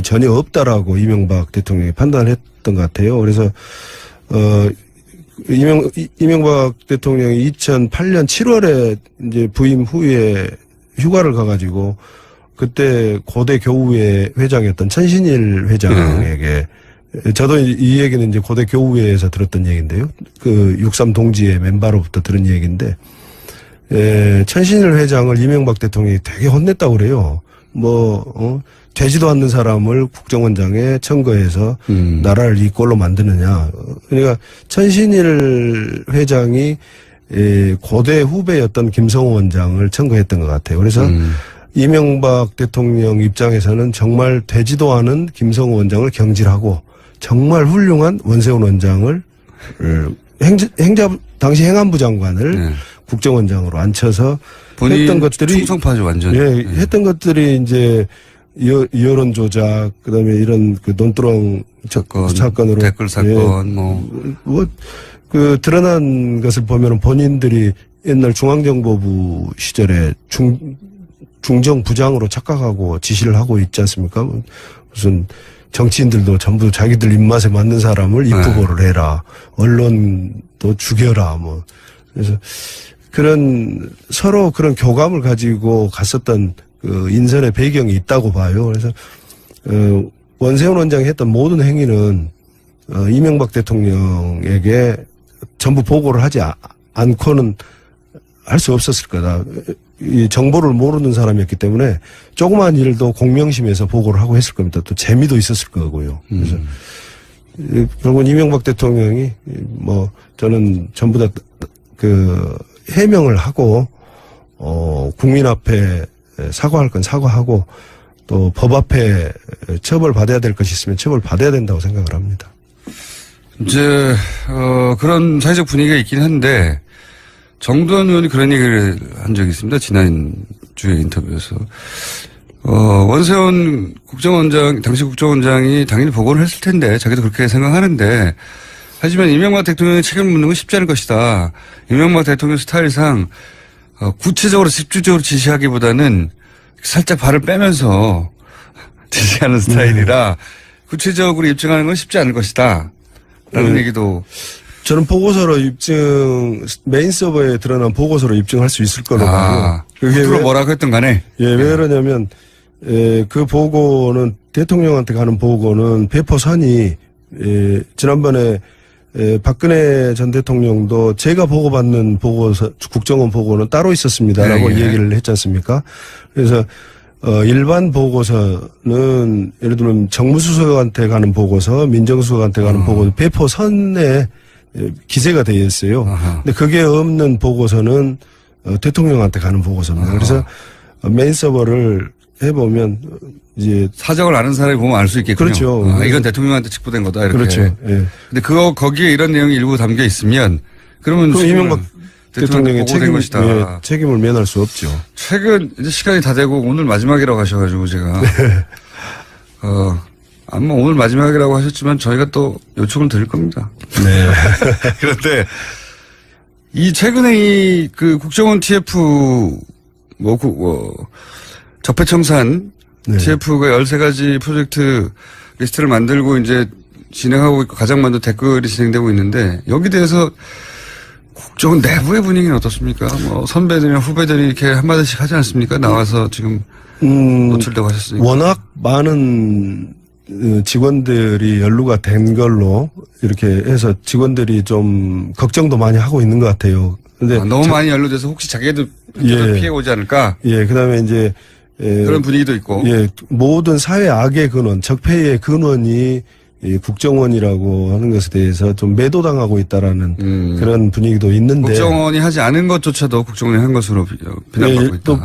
Speaker 2: 전혀 없다라고 이명박 대통령이 판단했던 것 같아요. 그래서 이명박 대통령이 2008년 7월에 이제 부임 후에 휴가를 가가지고 그때 고대 교우회 회장이었던 천신일 회장에게 저도 이 얘기는 이제 고대 교우회에서 들었던 얘기인데요. 그 63 동지의 멤버로부터 들은 얘기인데, 천신일 회장을 이명박 대통령이 되게 혼냈다고 그래요. 되지도 않는 사람을 국정원장에 청거해서 나라를 이 꼴로 만드느냐. 그러니까 천신일 회장이 고대 후배였던 김성호 원장을 청거했던 것 같아요. 그래서 이명박 대통령 입장에서는 정말 되지도 않은 김성호 원장을 경질하고 정말 훌륭한 원세훈 원장을 당시 행안부 장관을
Speaker 1: 네.
Speaker 2: 국정원장으로 앉혀서
Speaker 1: 본인
Speaker 2: 했던 것들이
Speaker 1: 충성파죠 완전.
Speaker 2: 예, 했던 것들이 이제 여론 조작 그다음에 이런 그 논두렁 사건으로
Speaker 1: 댓글 사건 뭐
Speaker 2: 그 드러난 것을 보면은 본인들이 옛날 중앙정보부 시절에 중정부장으로 착각하고 지시를 하고 있지 않습니까? 무슨 정치인들도 전부 자기들 입맛에 맞는 사람을 입후보를 해라. 언론도 죽여라. 뭐. 그래서 서로 그런 교감을 가지고 갔었던 그 인선의 배경이 있다고 봐요. 그래서, 원세훈 원장이 했던 모든 행위는, 이명박 대통령에게 전부 보고를 하지 않고는 할 수 없었을 거다. 이 정보를 모르는 사람이었기 때문에 조그마한 일도 공명심에서 보고를 하고 했을 겁니다. 또 재미도 있었을 거고요. 그래서 결국은 이명박 대통령이 뭐 저는 전부 다 그 해명을 하고 국민 앞에 사과할 건 사과하고 또 법 앞에 처벌받아야 될 것이 있으면 처벌받아야 된다고 생각을 합니다.
Speaker 1: 이제 그런 사회적 분위기가 있긴 한데 정두환 의원이 그런 얘기를 한 적이 있습니다. 지난주에 인터뷰에서. 원세훈 당시 국정원장이 당연히 보고를 했을 텐데, 자기도 그렇게 생각하는데, 하지만 이명박 대통령의 책임을 묻는 건 쉽지 않을 것이다. 이명박 대통령 스타일상, 구체적으로 집중적으로 지시하기보다는 살짝 발을 빼면서 지시하는 스타일이라, 구체적으로 입증하는 건 쉽지 않을 것이다. 라는 얘기도.
Speaker 2: 저는 보고서로 메인 서버에 드러난 보고서로 입증할 수 있을 거로 봐요.
Speaker 1: 그게 뭐라고 했던 간에?
Speaker 2: 예, 왜 그러냐면, 그 보고는, 대통령한테 가는 보고는 배포선이, 지난번에, 박근혜 전 대통령도 제가 보고받는 보고서, 국정원 보고는 따로 있었습니다라고 얘기를 했지 않습니까? 그래서, 일반 보고서는, 예를 들면 정무수석한테 가는 보고서, 민정수석한테 가는 보고서, 배포선에 기재가 되어 있어요. 근데 그게 없는 보고서는 대통령한테 가는 보고서입니다. 그래서 메인 서버를 해보면 이제
Speaker 1: 사정을 아는 사람이 보면 알 수 있겠군요.
Speaker 2: 그렇죠.
Speaker 1: 이건 대통령한테 직보된 거다 이렇게.
Speaker 2: 그렇죠. 예.
Speaker 1: 근데 거기에 이런 내용이 일부 담겨 있으면 그러면
Speaker 2: 이명박 대통령의 책임을 면할 수 없죠.
Speaker 1: 최근 이제 시간이 다 되고 오늘 마지막이라고 하셔가지고 제가 아마 오늘 마지막이라고 하셨지만 저희가 또 요청을 드릴 겁니다.
Speaker 2: 네.
Speaker 1: 그런데 최근에 그 국정원 TF 적폐청산 TF가 13가지 프로젝트 리스트를 만들고 이제 진행하고 있고 가장 먼저 댓글이 진행되고 있는데 여기 대해서 국정원 내부의 분위기는 어떻습니까? 뭐 선배들이나 후배들이 이렇게 한마디씩 하지 않습니까? 나와서 지금 노출되고 하셨으니까.
Speaker 2: 워낙 많은 직원들이 연루가 된 걸로 이렇게 해서 직원들이 좀 걱정도 많이 하고 있는 것 같아요. 근데
Speaker 1: 너무 많이 연루돼서 혹시 자기도 피해 오지 않을까?
Speaker 2: 예, 그다음에 이제
Speaker 1: 그런 분위기도 있고.
Speaker 2: 예, 모든 사회 악의 근원, 적폐의 근원이 이 국정원이라고 하는 것에 대해서 좀 매도당하고 있다라는 그런 분위기도 있는데.
Speaker 1: 국정원이 하지 않은 것조차도 국정원이 한 것으로 비난받고 있다.
Speaker 2: 또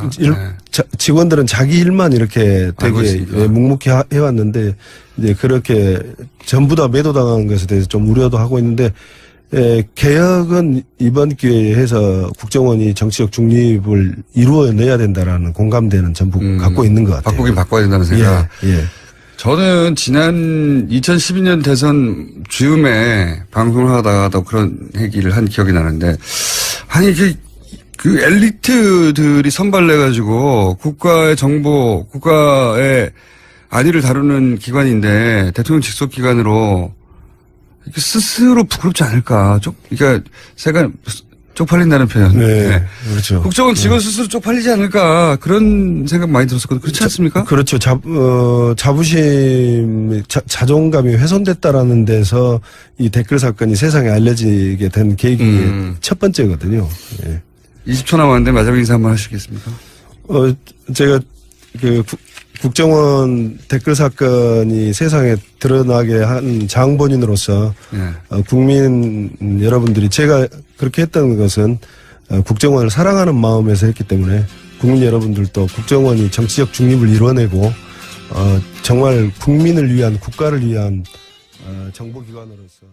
Speaker 2: 직원들은 자기 일만 이렇게 되게 묵묵히 해왔는데 이제 그렇게 전부 다 매도당한 것에 대해서 좀 우려도 하고 있는데 개혁은 이번 기회에 해서 국정원이 정치적 중립을 이루어내야 된다라는 공감대는 전부 갖고 있는 것 같아요.
Speaker 1: 바꾸긴 바꿔야 된다는 생각.
Speaker 2: 예.
Speaker 1: 저는 지난 2012년 대선 즈음에 방송을 하다가도 그런 얘기를 한 기억이 나는데, 아니, 그 엘리트들이 선발돼가지고 국가의 정보, 국가의 안위를 다루는 기관인데 대통령 직속 기관으로 스스로 부끄럽지 않을까. 그러니까 제가 쪽팔린다는 표현.
Speaker 2: 네. 그렇죠.
Speaker 1: 국정원 직원 스스로 쪽팔리지 않을까. 그런 생각 많이 들었었거든요. 그렇지 않습니까?
Speaker 2: 그렇죠. 자부심, 자존감이 훼손됐다라는 데서 이 댓글 사건이 세상에 알려지게 된 계기 첫 번째거든요. 예.
Speaker 1: 20초 남았는데 마지막 인사 한번 하시겠습니까?
Speaker 2: 제가 국정원 댓글 사건이 세상에 드러나게 한 장본인으로서 국민 여러분들이 제가 그렇게 했던 것은 국정원을 사랑하는 마음에서 했기 때문에 국민 여러분들도 국정원이 정치적 중립을 이뤄내고 정말 국민을 위한 국가를 위한 정보기관으로서